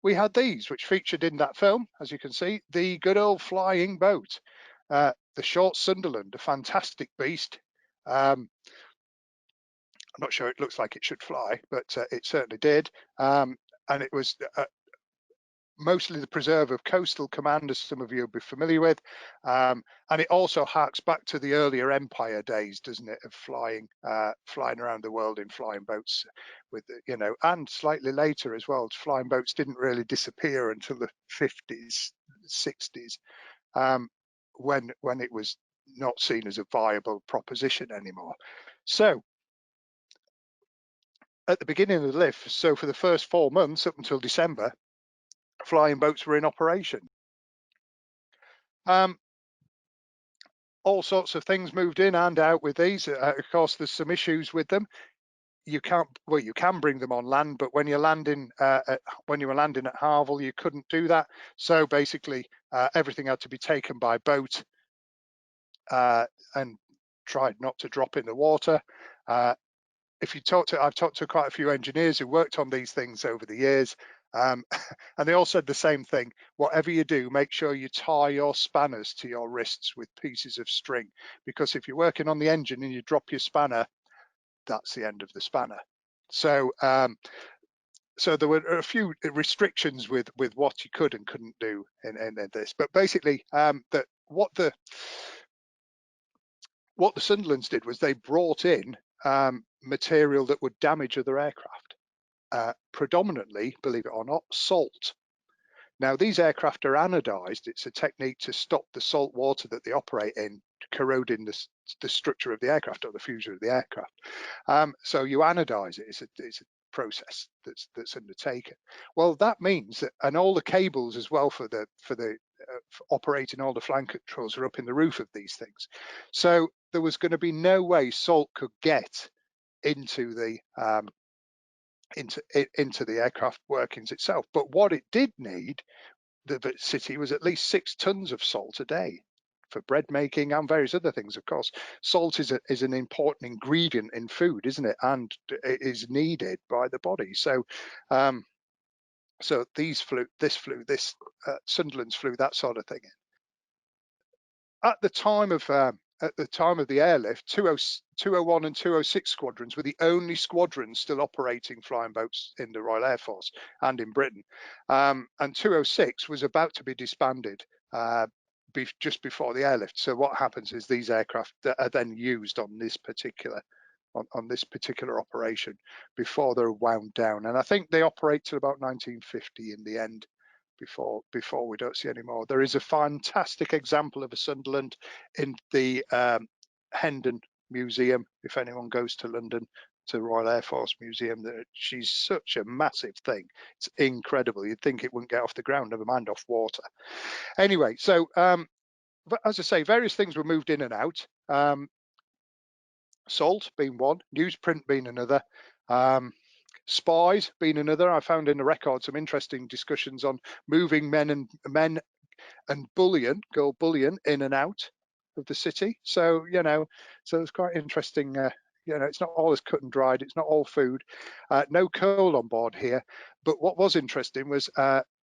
We had these, which featured in that film, as you can see, the good old flying boat, the short Sunderland, a fantastic beast. I'm not sure it looks like it should fly, but it certainly did. And it was mostly the preserve of coastal command, as some of you will be familiar with. And it also harks back to the earlier empire days, doesn't it, of flying around the world in flying boats with, you know, and slightly later as well. Flying boats didn't really disappear until the 50s, 60s, when it was not seen as a viable proposition anymore. So at the beginning of the lift, so for the first 4 months up until December, flying boats were in operation. all sorts of things moved in and out with these. Of course, there's some issues with them. You can't, well, you can bring them on land, but when you're landing when you were landing at Harwell, you couldn't do that. So basically, everything had to be taken by boat and tried not to drop in the water. If you talk to, I've talked to quite a few engineers who worked on these things over the years, and they all said the same thing. Whatever you do, make sure you tie your spanners to your wrists with pieces of string, because if you're working on the engine and you drop your spanner, that's the end of the spanner. So so there were a few restrictions with what you could and couldn't do in this, but basically that what the Sunderlands did was they brought in material that would damage other aircraft, predominantly, believe it or not, salt. Now, these aircraft are anodized. It's a technique to stop the salt water that they operate in corroding the structure of the aircraft or the fuselage of the aircraft. So you anodize it. It's a process that's undertaken. Well, that means that, and all the cables as well for operating all the flank controls are up in the roof of these things. So there was going to be no way salt could get into the into the aircraft workings itself. But what it did need, the city, was at least 6 tons of salt a day for bread making and various other things. Of course, salt is an important ingredient in food, isn't it? And it is needed by the body. So so this Sunderland's flew that sort of thing in. At the time of the airlift, 201 and 206 squadrons were the only squadrons still operating flying boats in the Royal Air Force and in Britain. And 206 was about to be disbanded just before the airlift. So what happens is these aircraft are then used on this particular operation before they're wound down. And I think they operate till about 1950 in the end, before we don't see any more. There is a fantastic example of a Sunderland in the Hendon Museum. If anyone goes to London, to Royal Air Force Museum, she's such a massive thing. It's incredible. You'd think it wouldn't get off the ground, never mind off water. Anyway, so as I say, various things were moved in and out. Salt being one, newsprint being another, spies being another. I found in the record some interesting discussions on moving men and bullion, gold bullion, in and out of the city. So so it's quite interesting. It's not all as cut and dried. It's not all food. No coal on board here. But what was interesting was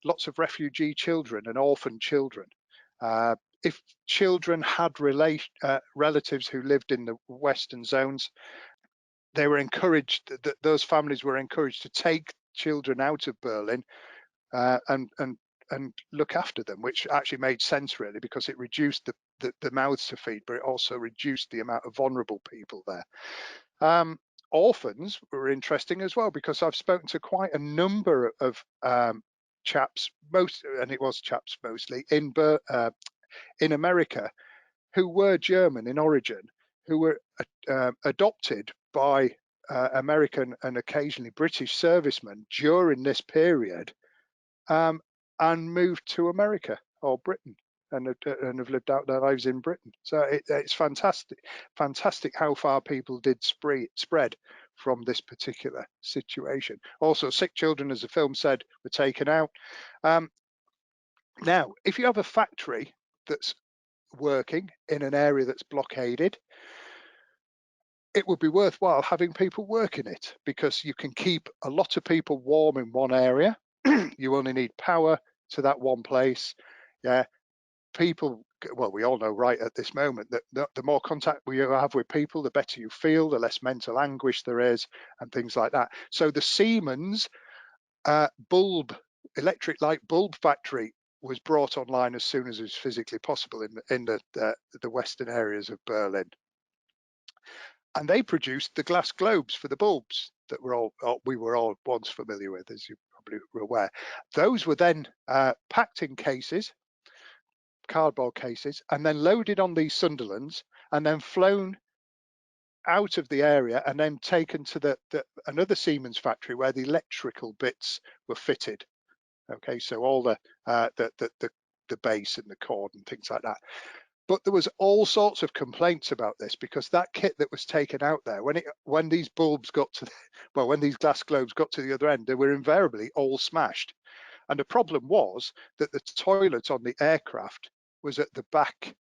lots of refugee children and orphan children. If children had relatives who lived in the western zones, they were encouraged, that those families were encouraged to take children out of Berlin and look after them, which actually made sense, really, because it reduced the mouths to feed, but it also reduced the amount of vulnerable people there. Orphans were interesting as well, because I've spoken to quite a number of chaps, and it was chaps mostly, in America, who were German in origin, who were adopted by American and occasionally British servicemen during this period, and moved to America or Britain, and have lived out their lives in Britain. So it's fantastic how far people did spread from this particular situation. Also, sick children, as the film said, were taken out. Now, if you have a factory that's working in an area that's blockaded, it would be worthwhile having people work in it, because you can keep a lot of people warm in one area. You only need power to that one place. Yeah, people, well, we all know right at this moment that the more contact we have with people, the better you feel, the less mental anguish there is, and things like that. So the Siemens electric light bulb factory was brought online as soon as it was physically possible in the western areas of Berlin. And they produced the glass globes for the bulbs that we were all once familiar with, as you probably were aware. Those were then packed in cases, cardboard cases, and then loaded on these Sunderlands, and then flown out of the area, and then taken to another Siemens factory where the electrical bits were fitted. Okay, so all the base and the cord and things like that. But there was all sorts of complaints about this, because that kit that was taken out there, when these bulbs got to when these glass globes got to the other end, they were invariably all smashed. And the problem was that the toilet on the aircraft was at the back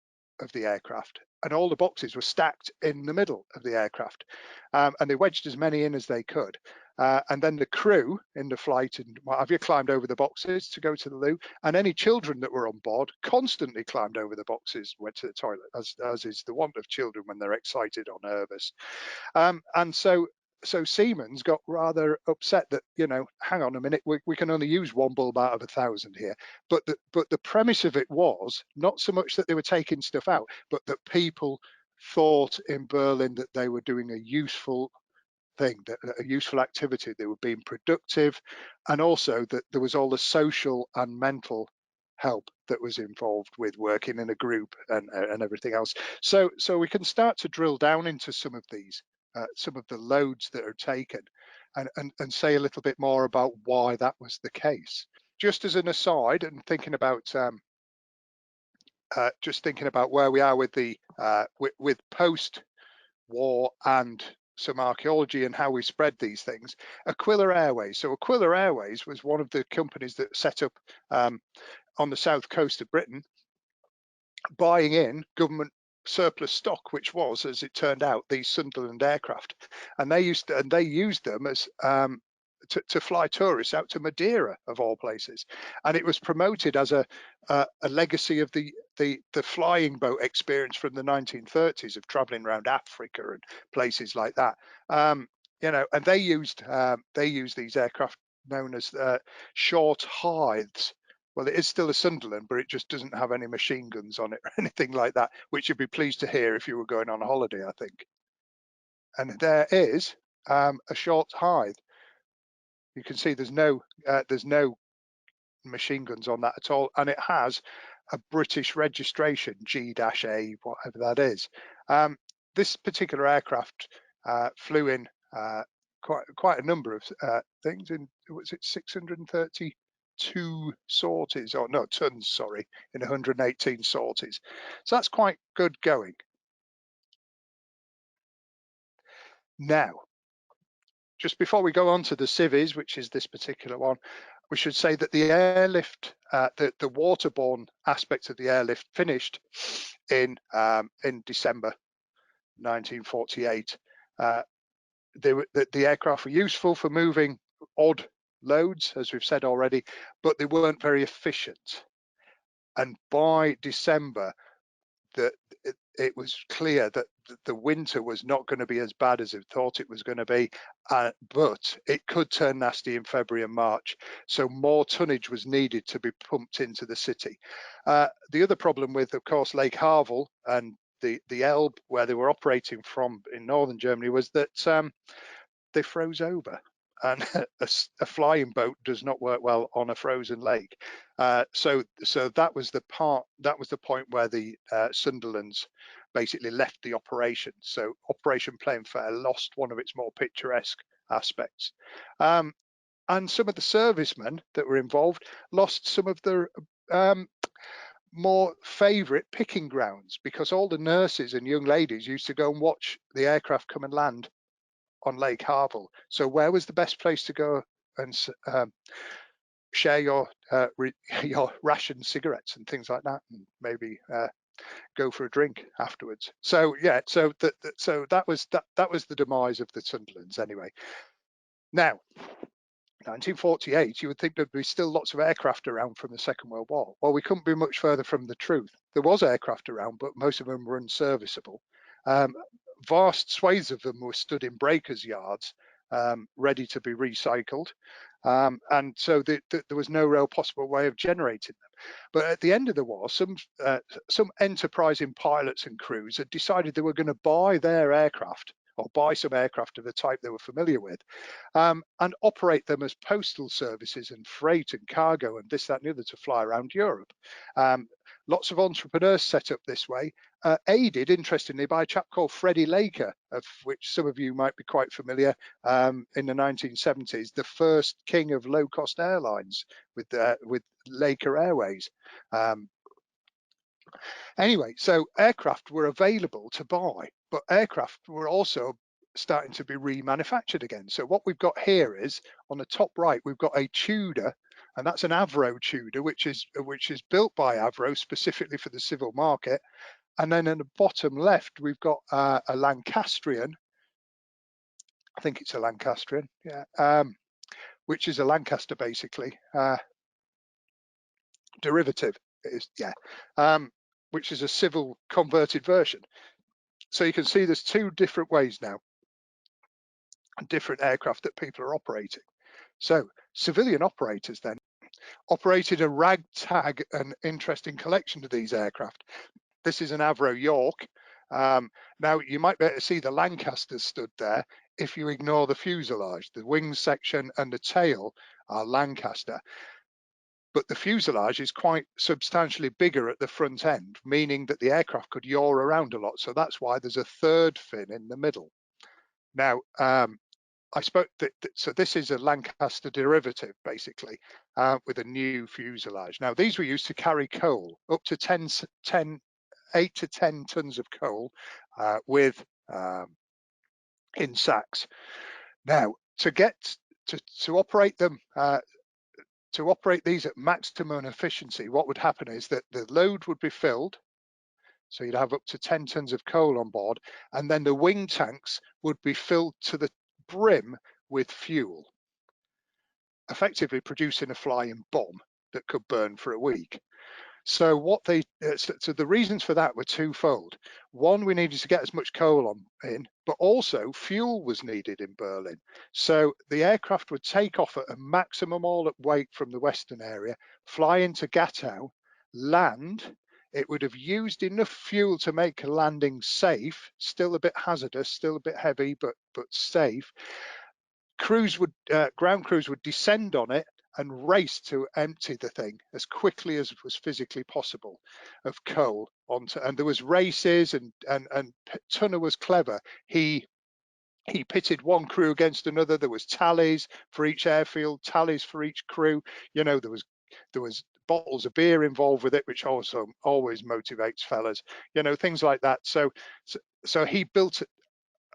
of the aircraft, and all the boxes were stacked in the middle of the aircraft, and they wedged as many in as they could. And then the crew in the flight and what have you climbed over the boxes to go to the loo, and any children that were on board constantly climbed over the boxes, went to the toilet, as is the wont of children when they're excited or nervous. And so Siemens got rather upset that, hang on a minute, we can only use one bulb out of 1,000 here. But the premise of it was not so much that they were taking stuff out, but that people thought in Berlin that they were doing a useful thing, a useful activity. They were being productive, and also that there was all the social and mental help that was involved with working in a group and everything else. So we can start to drill down into some of these, some of the loads that are taken, and say a little bit more about why that was the case. Just as an aside, and thinking about just thinking about where we are with the with post-war and some archaeology and how we spread these things. Aquila Airways. So Aquila Airways was one of the companies that set up on the south coast of Britain, buying in government surplus stock, which was, as it turned out, these Sunderland aircraft, and they used them as to fly tourists out to Madeira, of all places, and it was promoted as a legacy of the flying boat experience from the 1930s of traveling around Africa and places like that. And they used these aircraft known as short Hythes. Well, it is still a Sunderland, but it just doesn't have any machine guns on it or anything like that, which you'd be pleased to hear if you were going on a holiday, I think. And there is a short Hythe. You can see there's no machine guns on that at all, and it has a British registration, G-A, whatever that is. This particular aircraft flew in quite a number of things. In, was it 632 sorties, or no, tons, sorry, in 118 sorties. So that's quite good going. Now, just before we go on to the civvies, which is this particular one, we should say that the airlift, the waterborne aspect of the airlift finished in December 1948. The aircraft were useful for moving odd loads, as we've said already, but they weren't very efficient. And by December, it was clear that the winter was not going to be as bad as it thought it was going to be, but it could turn nasty in February and March. So more tonnage was needed to be pumped into the city. The other problem with, of course, Lake Havel and the Elbe, where they were operating from in northern Germany, was that they froze over. And a flying boat does not work well on a frozen lake. So that was the point where the Sunderlands basically left the operation. So Operation Plain Fair lost one of its more picturesque aspects. And some of the servicemen that were involved lost some of their more favourite picking grounds, because all the nurses and young ladies used to go and watch the aircraft come and land on Lake Havel. So where was the best place to go and share your ration cigarettes and things like that, and maybe go for a drink afterwards? So yeah, so that was the demise of the Sunderlands anyway. Now, 1948, you would think there'd be still lots of aircraft around from the Second World War. Well, we couldn't be much further from the truth. There was aircraft around, but most of them were unserviceable. Vast swathes of them were stood in breakers' yards, ready to be recycled. And so there was no real possible way of generating them. But at the end of the war, some enterprising pilots and crews had decided they were going to buy their aircraft, or buy some aircraft of the type they were familiar with, and operate them as postal services and freight and cargo and this, that, and the other to fly around Europe. Lots of entrepreneurs set up this way, aided, interestingly, by a chap called Freddie Laker, of which some of you might be quite familiar, in the 1970s, the first king of low-cost airlines with Laker Airways. Anyway, so aircraft were available to buy, but aircraft were also starting to be remanufactured again. So what we've got here is, on the top right, we've got a Tudor, and that's an Avro Tudor, which is built by Avro specifically for the civil market. And then in the bottom left, we've got a Lancastrian. I think it's a Lancastrian, yeah, which is a Lancaster basically, derivative. It is, yeah, which is a civil converted version. So you can see there's two different ways now, different aircraft that people are operating. So civilian operators then operated a ragtag and interesting collection of these aircraft. This is an Avro York. Now you might be able to see the Lancasters stood there if you ignore the fuselage. The wing section and the tail are Lancaster, but the fuselage is quite substantially bigger at the front end, meaning that the aircraft could yaw around a lot. So that's why there's a third fin in the middle. Now, I spoke that, so this is a Lancaster derivative, basically, with a new fuselage. Now, these were used to carry coal, up to 8 to 10 tons of coal in sacks. Now, to operate them, to operate these at maximum efficiency, what would happen is that the load would be filled. So you'd have up to 10 tons of coal on board, and then the wing tanks would be filled to the brim with fuel, effectively producing a flying bomb that could burn for a week. So what so the reasons for that were twofold. One, we needed to get as much coal in, but also fuel was needed in Berlin. So the aircraft would take off at a maximum all-up weight from the western area, fly into Gatow, land. It would have used enough fuel to make a landing safe, still a bit hazardous, still a bit heavy, but safe. Ground crews would descend on it and race to empty the thing as quickly as was physically possible of coal onto. And there was races, and Tunner was clever. He pitted one crew against another. There was tallies for each airfield, tallies for each crew. You know, there was bottles of beer involved with it, which also always motivates fellas. You know, things like that. So he built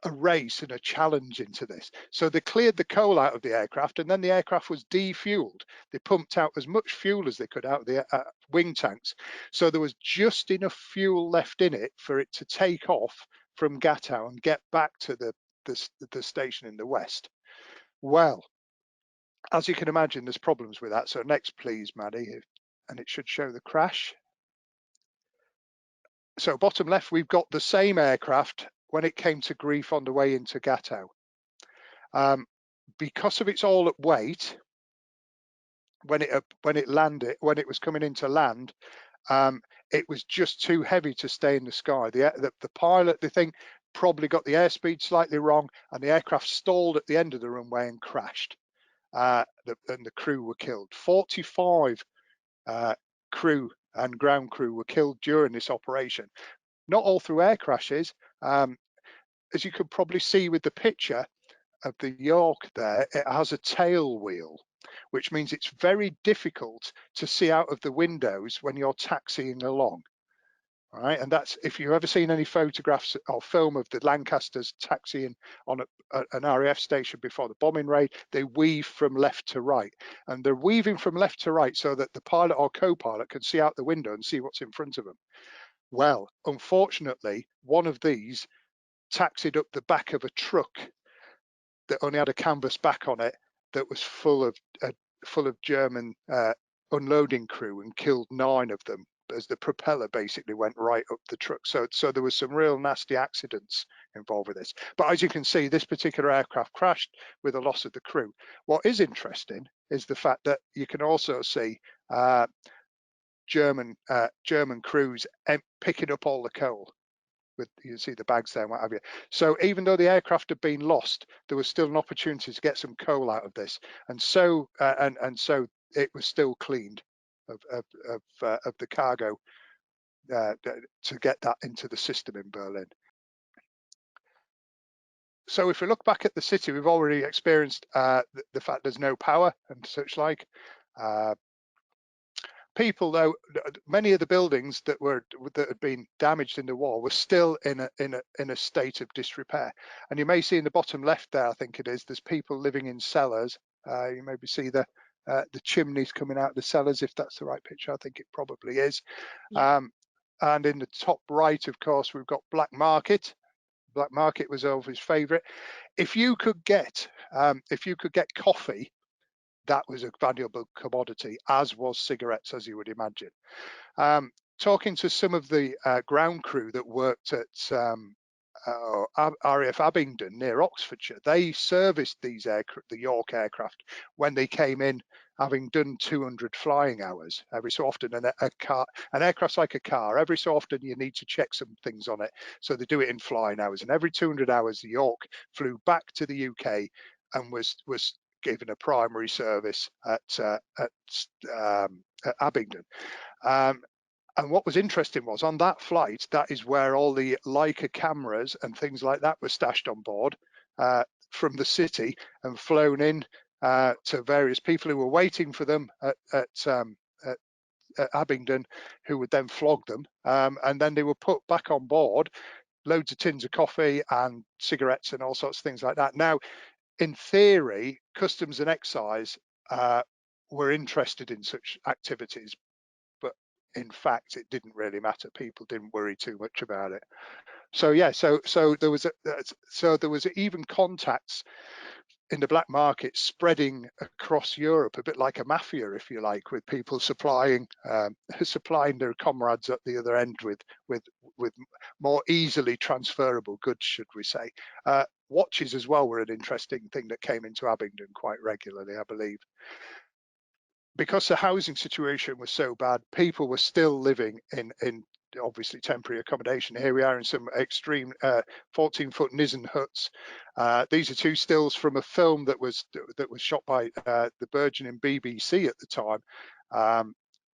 a race and a challenge into this. So they cleared the coal out of the aircraft, and then the aircraft was defueled. They pumped out as much fuel as they could out of the wing tanks. So there was just enough fuel left in it for it to take off from Gatow and get back to the station in the west. Well, as you can imagine, there's problems with that. So next, please, Maddie, and it should show the crash. So bottom left, we've got the same aircraft when it came to grief on the way into Gatow. Because of its all-up weight, when it was coming into land, it was just too heavy to stay in the sky. The pilot, they think, probably got the airspeed slightly wrong, and the aircraft stalled at the end of the runway and crashed. And the crew were killed. 45 crew and ground crew were killed during this operation. Not all through air crashes. As you could probably see with the picture of the York there, it has a tail wheel, which means it's very difficult to see out of the windows when you're taxiing along. All right, and that's, if you've ever seen any photographs or film of the Lancasters taxiing on an RAF station before the bombing raid, they weave from left to right, and they're weaving from left to right so that the pilot or co-pilot can see out the window and see what's in front of them. Well, unfortunately, one of these taxied up the back of a truck that only had a canvas back on it that was full of German unloading crew, and killed 9 of them as the propeller basically went right up the truck. So there was some real nasty accidents involved with this. But as you can see, this particular aircraft crashed with the loss of the crew. What is interesting is the fact that you can also see German crews picking up all the coal. You see the bags there and what have you. So even though the aircraft had been lost, there was still an opportunity to get some coal out of this, and so it was still cleaned of the cargo to get that into the system in Berlin. So if we look back at the city, we've already experienced the fact there's no power and such like. people, though, many of the buildings that had been damaged in the war were still in a state of disrepair. And you may see in the bottom left there, I think it is, there's people living in cellars. You maybe see the chimneys coming out of the cellars, if that's the right picture. I think it probably is. Yeah. And in the top right, of course, we've got Black Market. Black Market was always favourite. If you could get coffee, that was a valuable commodity, as was cigarettes, as you would imagine. Talking to some of the ground crew that worked at RAF Abingdon near Oxfordshire, they serviced these the York aircraft when they came in, having done 200 flying hours. Every so often, an aircraft's like a car. Every so often, you need to check some things on it. So they do it in flying hours. And every 200 hours, the York flew back to the UK and was given a primary service at Abingdon. And what was interesting was on that flight, that is where all the Leica cameras and things like that were stashed on board from the city and flown in to various people who were waiting for them at Abingdon, who would then flog them. And then they were put back on board, loads of tins of coffee and cigarettes and all sorts of things like that. Now, in theory, customs and excise were interested in such activities, but in fact, it didn't really matter. People didn't worry too much about it. So yeah, so there was even contacts in the black market spreading across Europe, a bit like a mafia, if you like, with people supplying their comrades at the other end with more easily transferable goods, should we say. Watches as well were an interesting thing that came into Abingdon quite regularly, I believe. Because the housing situation was so bad, people were still living in obviously temporary accommodation. Here we are in some extreme 14-foot Nissen huts. These are two stills from a film that was shot by the burgeoning BBC at the time,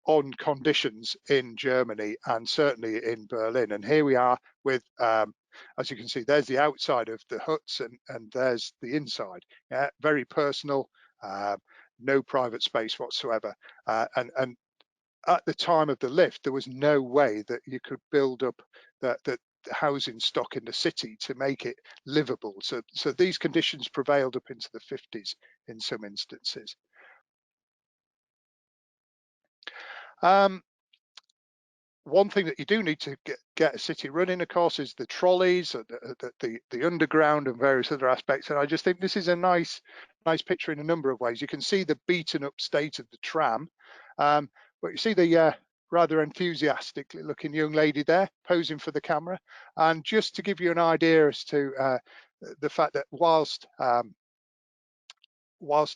on conditions in Germany and certainly in Berlin. And here we are with, as you can see, there's the outside of the huts and there's the inside. Very personal. No private space whatsoever. And at the time of the lift, there was no way that you could build up the housing stock in the city to make it livable. So these conditions prevailed up into the 50s in some instances. One thing that you do need to get a city running, of course, is the trolleys, the underground and various other aspects. And I just think this is a nice picture in a number of ways. You can see the beaten up state of the tram, but you see the rather enthusiastically looking young lady there posing for the camera. And just to give you an idea as to the fact that whilst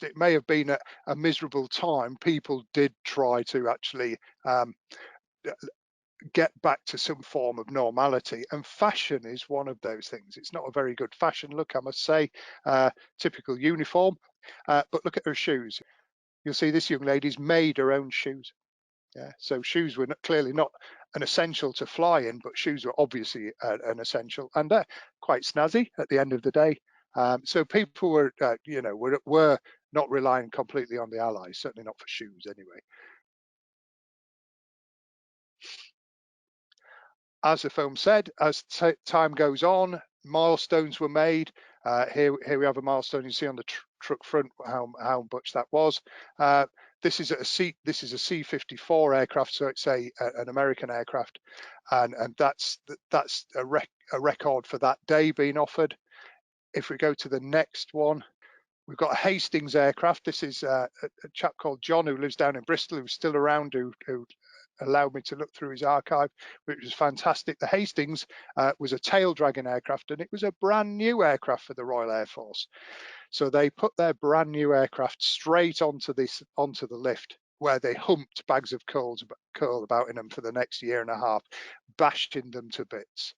it may have been a miserable time, people did try to actually get back to some form of normality, and fashion is one of those things. It's not a very good fashion look, I must say, typical uniform, but look at her shoes. You'll see this young lady's made her own shoes. Yeah, so shoes were clearly not an essential to fly in, but shoes were obviously an essential, and quite snazzy at the end of the day. So people were, were not relying completely on the Allies, certainly not for shoes anyway. As the film said, as time goes on, milestones were made. Here we have a milestone. You see on the truck front how much that was. This is a C-54 aircraft, so it's an American aircraft, and that's a record for that day being offered. If we go to the next one, we've got a Hastings aircraft. This is a chap called John who lives down in Bristol, who's still around, who allowed me to look through his archive, which was fantastic. The Hastings was a tail dragging aircraft, and it was a brand new aircraft for the Royal Air Force. So they put their brand new aircraft straight onto the lift, where they humped bags of coal about in them for the next year and a half, bashing them to bits.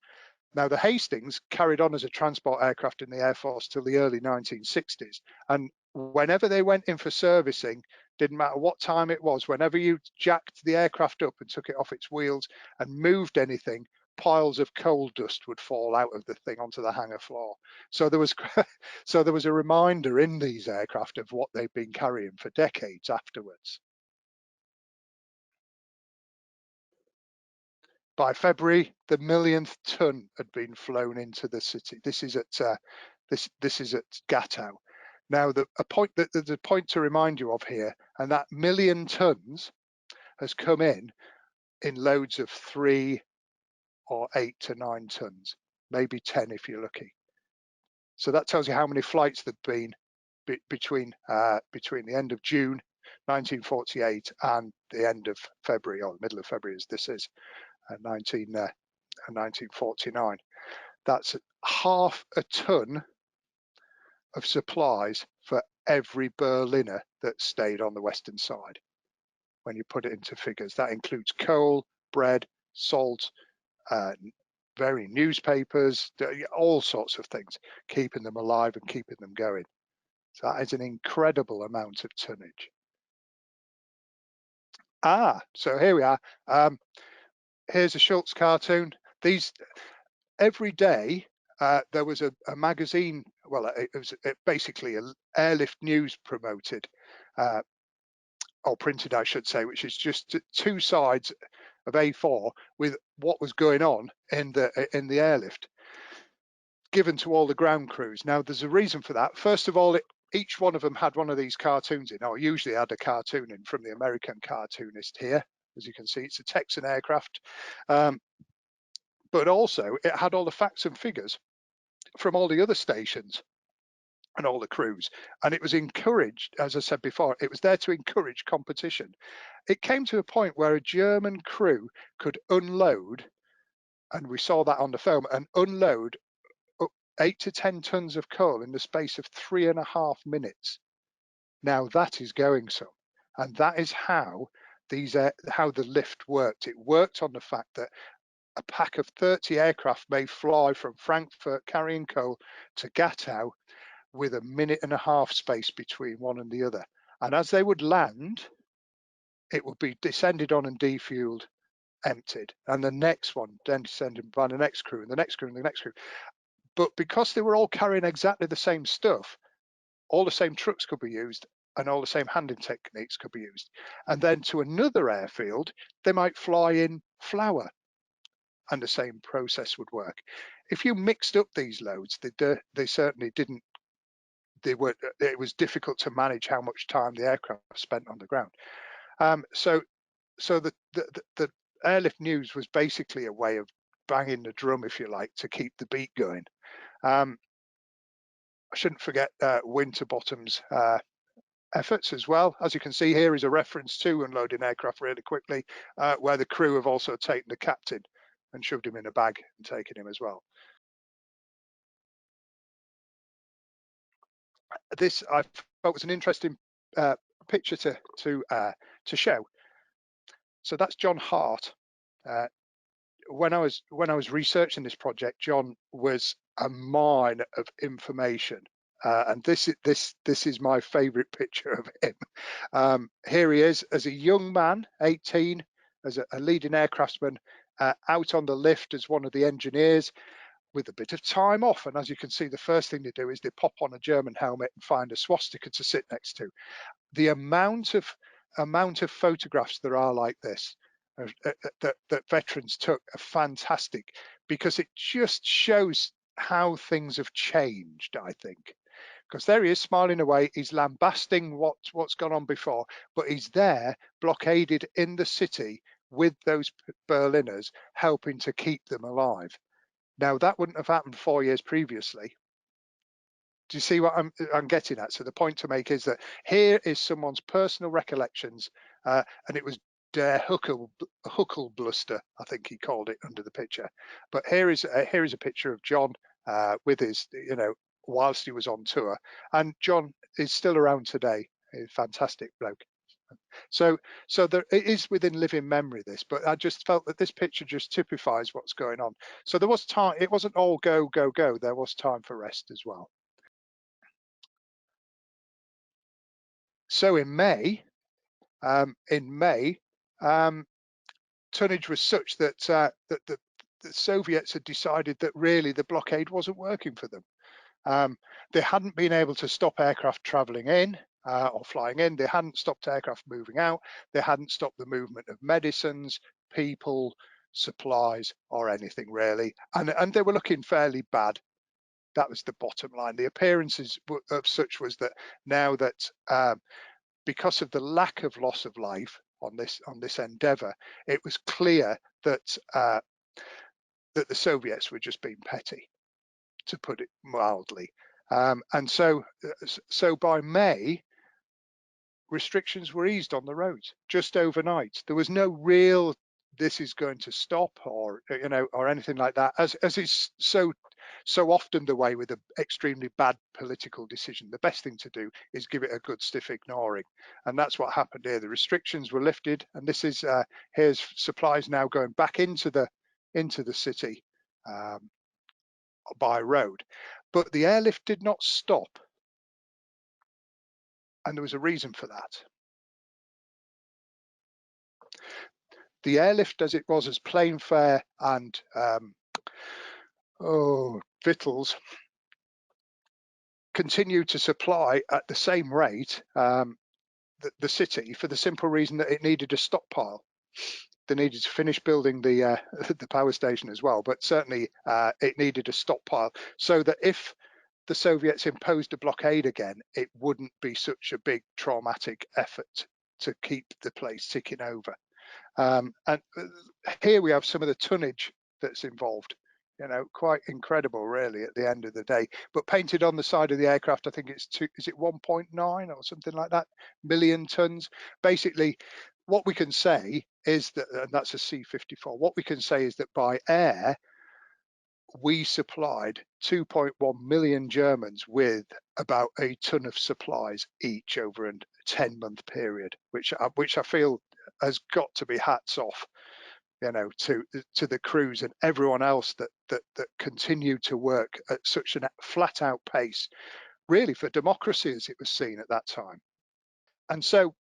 Now, the Hastings carried on as a transport aircraft in the Air Force till the early 1960s. And whenever they went in for servicing, didn't matter what time it was, whenever you jacked the aircraft up and took it off its wheels and moved anything, piles of coal dust would fall out of the thing onto the hangar floor. So there was a reminder in these aircraft of what they've been carrying for decades afterwards. By February, the millionth ton had been flown into the city. This is at this is at Gatow. Now, there's a point to remind you of here, and that 1 million tons has come in loads of 3 or 8 to 9 tons, maybe 10 if you're lucky. So that tells you how many flights there've been between the end of June 1948 and the end of February, or the middle of February as this is, 1949. That's half a ton of supplies for every Berliner that stayed on the western side. When you put it into figures, that includes coal, bread, salt, very newspapers, all sorts of things, keeping them alive and keeping them going. So that is an incredible amount of tonnage. So here we are. Here's a Schultz cartoon. These every day there was a magazine. Well, it was basically an airlift news promoted, or printed, I should say, which is just 2 sides of A4 with what was going on in the airlift, given to all the ground crews. Now, there's a reason for that. First of all, each one of them had one of these cartoons in, or usually had a cartoon in from the American cartoonist here. As you can see, it's a Texan aircraft. But also it had all the facts and figures from all the other stations and all the crews. And it was encouraged, as I said before, it was there to encourage competition. It came to a point where a German crew could unload, and we saw that on the film, and unload 8 to 10 tons of coal in the space of 3.5 minutes. Now that is going some, and that is how the lift worked. It worked on the fact that a pack of 30 aircraft may fly from Frankfurt carrying coal to Gatow with 1.5 minutes space between one and the other. And as they would land, it would be descended on and defueled, emptied, and the next one then descended by the next crew and the next crew and the next crew. But because they were all carrying exactly the same stuff, all the same trucks could be used and all the same handling techniques could be used. And then to another airfield, they might fly in flour, and the same process would work. If you mixed up these loads, they certainly didn't. It was difficult to manage how much time the aircraft spent on the ground. So the airlift news was basically a way of banging the drum, if you like, to keep the beat going. I shouldn't forget Winterbottom's efforts as well. As you can see, here is a reference to unloading aircraft really quickly, where the crew have also taken the captain and shoved him in a bag and taken him as well. This I felt was an interesting picture to show. So that's John Hart. When I was researching this project, John was a mine of information, and this is my favourite picture of him. Here he is as a young man, 18, as a leading aircraftsman, out on the lift as one of the engineers, with a bit of time off. And as you can see, the first thing they do is they pop on a German helmet and find a swastika to sit next to. The amount of photographs there are like this that veterans took are fantastic, because it just shows how things have changed, I think. Because there he is smiling away, he's lambasting what's gone on before, but he's there blockaded in the city with those Berliners, helping to keep them alive. Now that wouldn't have happened 4 years previously. Do you see what I'm getting at? So the point to make is that here is someone's personal recollections, and it was Der Huckelbluster, I think he called it under the picture. But here is a picture of John with his, whilst he was on tour, and John is still around today. He's a fantastic bloke. So there, it is within living memory, this, but I just felt that this picture just typifies what's going on. So there was time, it wasn't all go, go, go. There was time for rest as well. So in May, tonnage was such that the Soviets had decided that really the blockade wasn't working for them. They hadn't been able to stop aircraft traveling in or flying in. They hadn't stopped aircraft moving out. They hadn't stopped the movement of medicines, people, supplies or anything really, and they were looking fairly bad. That was the bottom line. The appearances of such was that now that because of the lack of loss of life on this endeavour, it was clear that that the Soviets were just being petty, to put it mildly. And so by May, restrictions were eased on the roads just overnight. There was no real this is going to stop or or anything like that, as is so often the way with an extremely bad political decision. The best thing to do is give it a good stiff ignoring, and that's what happened here. The restrictions were lifted, and this is here's supplies now going back into the city by road. But the airlift did not stop, and there was a reason for that. The airlift, as it was as plane fare and victuals, continued to supply at the same rate the city, for the simple reason that it needed a stockpile. They needed to finish building the the power station as well, but certainly it needed a stockpile so that if the Soviets imposed a blockade again, it wouldn't be such a big traumatic effort to keep the place ticking over. And here we have some of the tonnage that's involved, quite incredible really at the end of the day. But painted on the side of the aircraft, I think it's is it 1.9 or something like that million tons. Basically, what we can say is that, and that's a C-54, what we can say is that by air, we supplied 2.1 million Germans with about a ton of supplies each over a 10-month period, which I feel has got to be hats off, to the crews and everyone else that continued to work at such a flat out pace, really for democracy as it was seen at that time. And so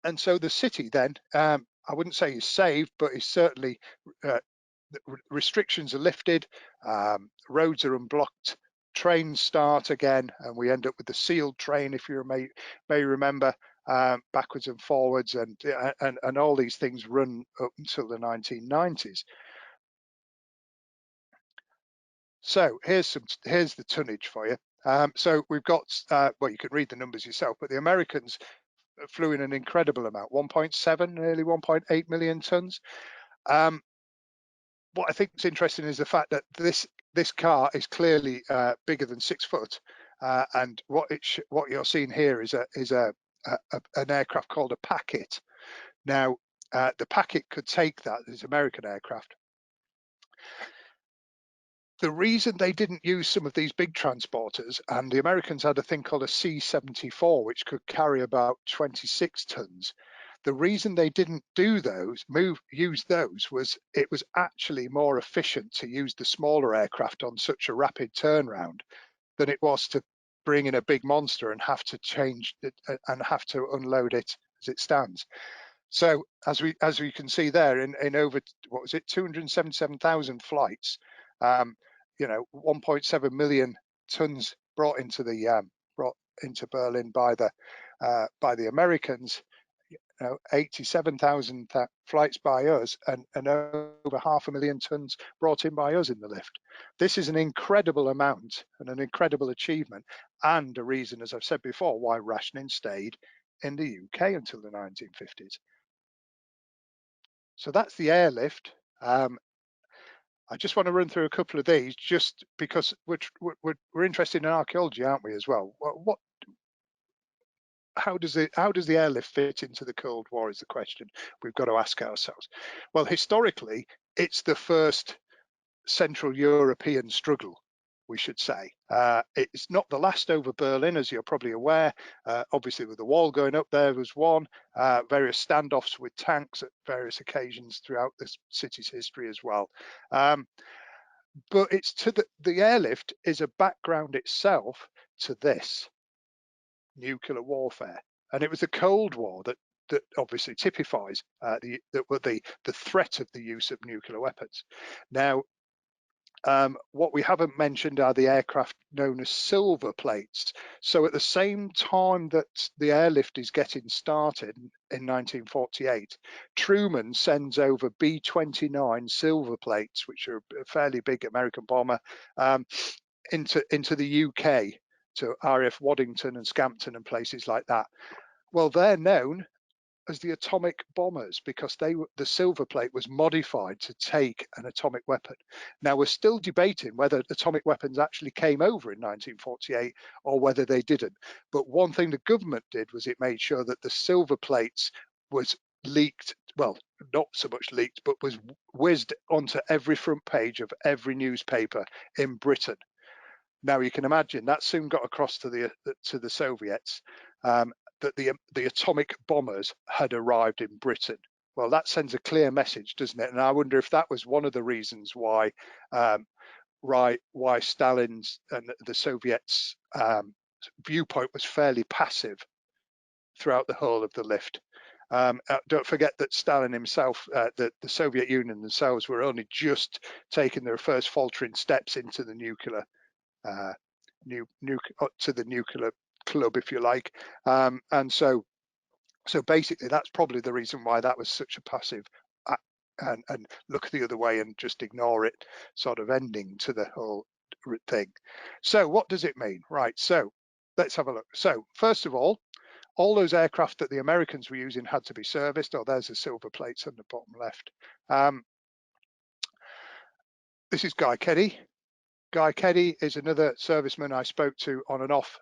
the city then, I wouldn't say is saved, but is certainly restrictions are lifted, roads are unblocked, trains start again, and we end up with the sealed train, if you may remember, backwards and forwards, and all these things run up until the 1990s. So here's the tonnage for you. So we've got, well, you can read the numbers yourself, but the Americans flew in an incredible amount, 1.7, nearly 1.8 million tons. What I think is interesting is the fact that this car is clearly bigger than 6 foot, and what you're seeing here is an aircraft called a packet. Now, the packet could take that as American aircraft. The reason they didn't use some of these big transporters, and the Americans had a thing called a C-74, which could carry about 26 tons. The reason they didn't use those was it was actually more efficient to use the smaller aircraft on such a rapid turnaround than it was to bring in a big monster and have to change it and have to unload it as it stands. So as we can see there, in over, what was it, 277,000 flights, 1.7 million tons brought into Berlin by the Americans, 87,000 flights by us, and over 500,000 tons brought in by us in the lift. This is an incredible amount and an incredible achievement, and a reason, as I've said before, why rationing stayed in the UK until the 1950s. So that's the airlift. I just want to run through a couple of these, just because we're interested in archaeology, aren't we, as well? How does the airlift fit into the Cold War is the question we've got to ask ourselves. Well, historically, it's the first Central European struggle, we should say. It's not the last over Berlin, as you're probably aware. Obviously, with the wall going up, there was one, various standoffs with tanks at various occasions throughout this city's history as well. But it's to the airlift is a background itself to this nuclear warfare, and it was the Cold War that obviously typifies the threat of the use of nuclear weapons. Now, What we haven't mentioned are the aircraft known as silver plates. So at the same time that the airlift is getting started in 1948, Truman sends over B-29 silver plates, which are a fairly big American bomber, into the UK, to RAF Waddington and Scampton and places like that. Well, they're known as the atomic bombers because the silver plate was modified to take an atomic weapon. Now we're still debating whether atomic weapons actually came over in 1948 or whether they didn't. But one thing the government did was it made sure that the silver plates was leaked, well, not so much leaked, but was whizzed onto every front page of every newspaper in Britain. Now you can imagine that soon got across to the Soviets that the atomic bombers had arrived in Britain. Well, that sends a clear message, doesn't it? And I wonder if that was one of the reasons why Stalin's and the Soviets' viewpoint was fairly passive throughout the whole of the lift. Don't forget that Stalin himself, the Soviet Union themselves, were only just taking their first faltering steps into the nuclear to the nuclear club, if you like, and so basically that's probably the reason why that was such a passive and look the other way and just ignore it sort of ending to the whole thing. So what does it mean? Right, so let's have a look. So first of all those aircraft that the Americans were using had to be serviced. Oh, there's the silver plates on the bottom left. This is Guy Keddy. Guy Keddy is another serviceman I spoke to on and off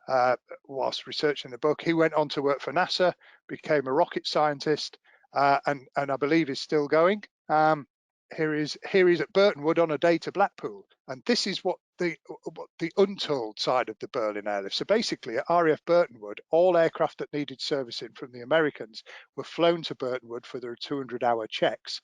whilst researching the book. He went on to work for NASA, became a rocket scientist, and I believe is still going. Here he's at Burton Wood on a day to Blackpool, and this is what the untold side of the Berlin Airlift. So basically, at RAF Burton Wood, all aircraft that needed servicing from the Americans were flown to Burton Wood for their 200-hour checks,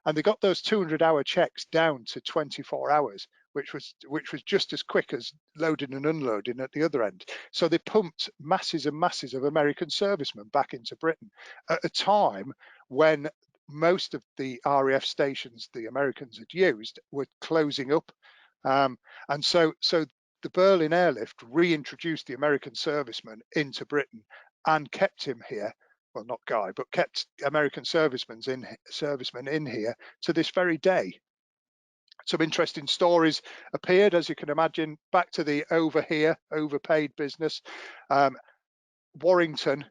and they got those 200-hour checks down to 24 hours. Which was just as quick as loading and unloading at the other end. So they pumped masses and masses of American servicemen back into Britain at a time when most of the RAF stations the Americans had used were closing up. And so the Berlin Airlift reintroduced the American servicemen into Britain and kept him here. Well, not Guy, but kept American servicemen in here to this very day. Some interesting stories appeared, as you can imagine, back to the overpaid business. Warrington,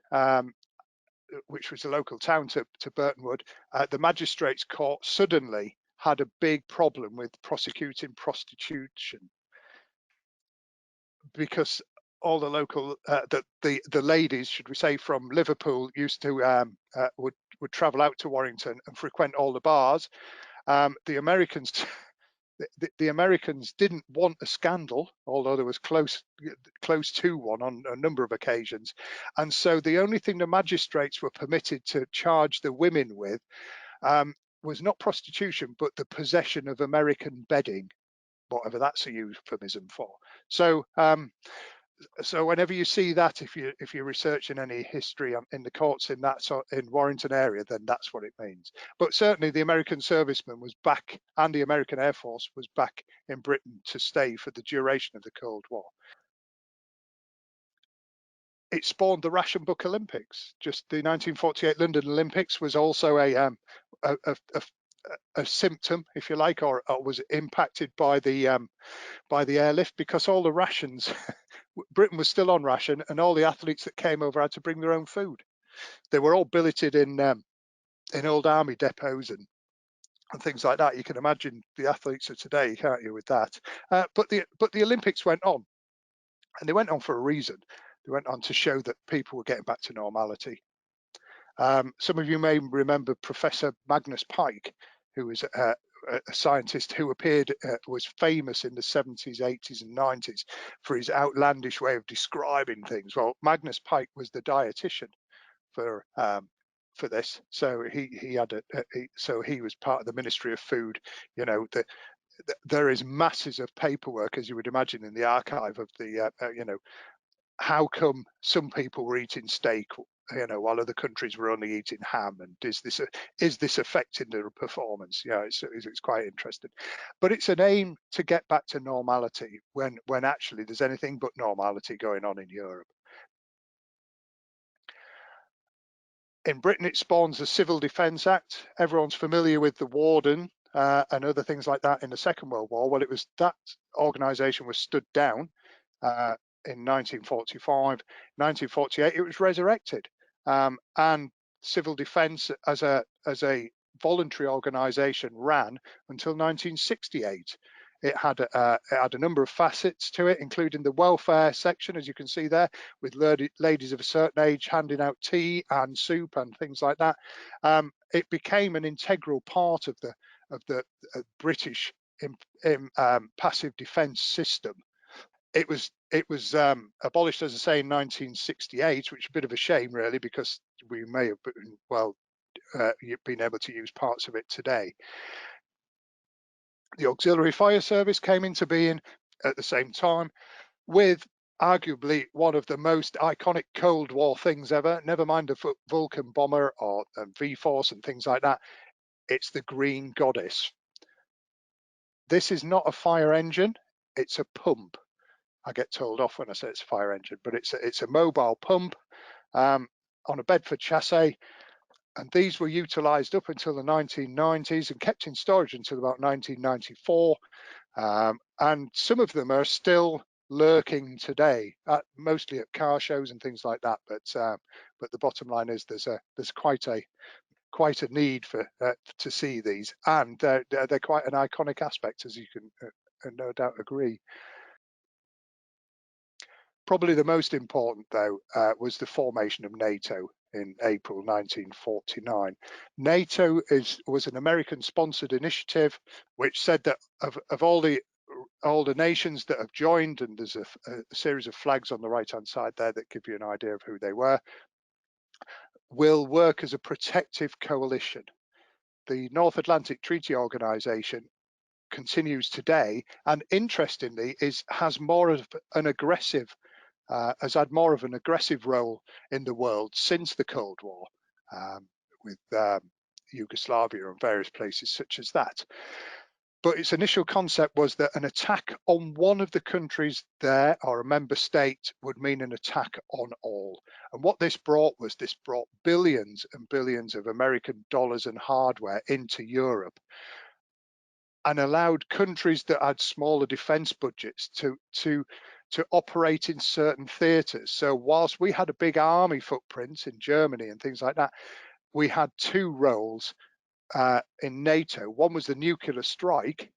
which was a local town to Burton Wood, the magistrates' court suddenly had a big problem with prosecuting prostitution because all the local, the ladies, should we say, from Liverpool used to would travel out to Warrington and frequent all the bars. The Americans. The Americans didn't want a scandal, although there was close to one on a number of occasions. And so the only thing the magistrates were permitted to charge the women with was not prostitution, but the possession of American bedding, whatever that's a euphemism for. So so whenever you see that, if you're researching any history in the courts in Warrington area, then that's what it means. But certainly the American serviceman was back, and the American Air Force was back in Britain to stay for the duration of the Cold War. It spawned the Ration Book Olympics. Just the 1948 London Olympics was also a symptom, if you like, or was impacted by the airlift, because all the rations. Britain was still on ration, and all the athletes that came over had to bring their own food. They were all billeted in old army depots and things like that. You can imagine the athletes of today, can't you, with that? But the Olympics went on, and they went on for a reason. They went on to show that people were getting back to normality. Some of you may remember Professor Magnus Pyke, who was a scientist who was famous in the 70s, 80s and 90s for his outlandish way of describing things. Well, Magnus Pyke was the dietitian for this, so he was part of the Ministry of Food. You know, there is masses of paperwork, as you would imagine, in the archive of the how come some people were eating steak you know, while other countries were only eating ham, and is this affecting their performance? Yeah, it's quite interesting. But it's an aim to get back to normality when actually there's anything but normality going on in Europe. In Britain, it spawns the Civil Defence Act. Everyone's familiar with the Warden and other things like that in the Second World War. Well, it was that organisation was stood down in 1945. 1948, it was resurrected, and civil defence as a voluntary organisation ran until 1968. It had a number of facets to it, including the welfare section, as you can see there, with ladies of a certain age handing out tea and soup and things like that. It became an integral part of the British passive defence system. It was abolished, as I say, in 1968, which is a bit of a shame, really, because we may have been able to use parts of it today. The Auxiliary Fire Service came into being at the same time, with arguably one of the most iconic Cold War things ever. Never mind the Vulcan bomber or V-Force and things like that. It's the Green Goddess. This is not a fire engine; it's a pump. I get told off when I say it's a fire engine, but it's a mobile pump on a Bedford chassis, and these were utilised up until the 1990s and kept in storage until about 1994. And some of them are still lurking today, mostly at car shows and things like that. But the bottom line is there's quite a need for to see these, and they're quite an iconic aspect, as you can no doubt agree. Probably the most important, though, was the formation of NATO in April 1949. NATO was an American-sponsored initiative which said that of all the nations that have joined, and there's a series of flags on the right-hand side there that give you an idea of who they were, will work as a protective coalition. The North Atlantic Treaty Organization continues today, and interestingly has more of an aggressive has had more of an aggressive role in the world since the Cold War, with Yugoslavia and various places such as that. But its initial concept was that an attack on one of the countries there, or a member state, would mean an attack on all. And what this brought billions and billions of American dollars and hardware into Europe, and allowed countries that had smaller defense budgets to operate in certain theaters. So whilst we had a big army footprint in Germany and things like that, we had two roles in NATO. One was the nuclear strike,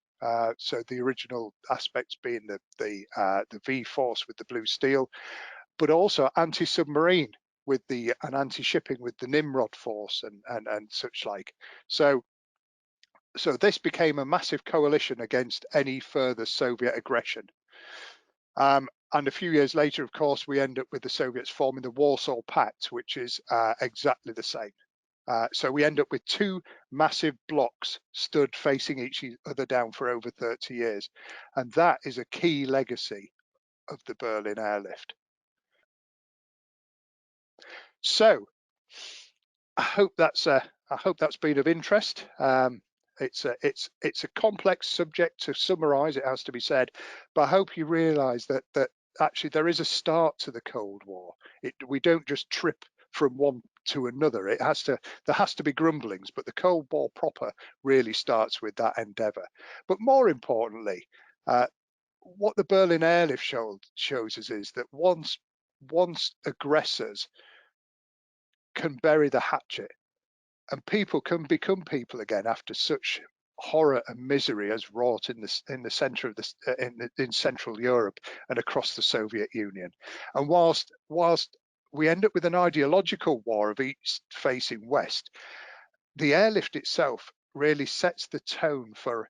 so the original aspects being the V-Force with the blue steel, but also anti-submarine and anti-shipping with the Nimrod force and such like. So this became a massive coalition against any further Soviet aggression. And a few years later, of course, we end up with the Soviets forming the Warsaw Pact, which is exactly the same. So we end up with two massive blocks stood facing each other down for over 30 years. And that is a key legacy of the Berlin Airlift. So I hope that's been of interest. It's a complex subject to summarize, it has to be said, but I hope you realize that actually there is a start to the Cold War. We don't just trip from one to another. There has to be grumblings, but the Cold War proper really starts with that endeavor. But more importantly, what the Berlin Airlift shows us is that once aggressors can bury the hatchet, and people can become people again after such horror and misery as wrought in the center of in Central Europe and across the Soviet Union. And whilst we end up with an ideological war of east facing west, the airlift itself really sets the tone for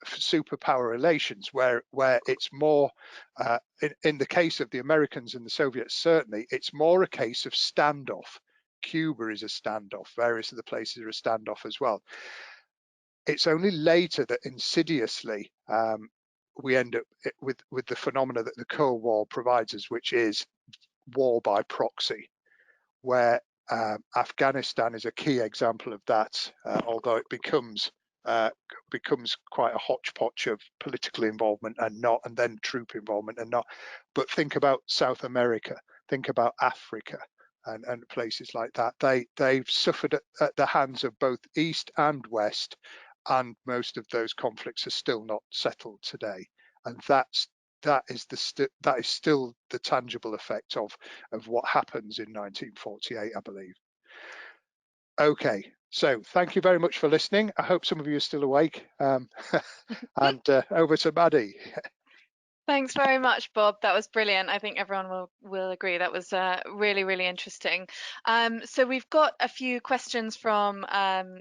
superpower relations, where it's more, in the case of the Americans and the Soviets, certainly, it's more a case of standoff. Cuba is a standoff, various other places are a standoff as well. It's only later that insidiously we end up with the phenomena that the Cold War provides us, which is war by proxy, where Afghanistan is a key example of that, although it becomes quite a hodgepodge of political involvement and not, and then troop involvement and not. But think about South America, think about Africa, and places like that. They've suffered at the hands of both East and West, and most of those conflicts are still not settled today. And that is still the tangible effect of what happens in 1948, I believe. Okay, so thank you very much for listening. I hope some of you are still awake. And over to Maddie. Thanks very much, Bob. That was brilliant. I think everyone will agree. That was really, really interesting. So we've got a few questions from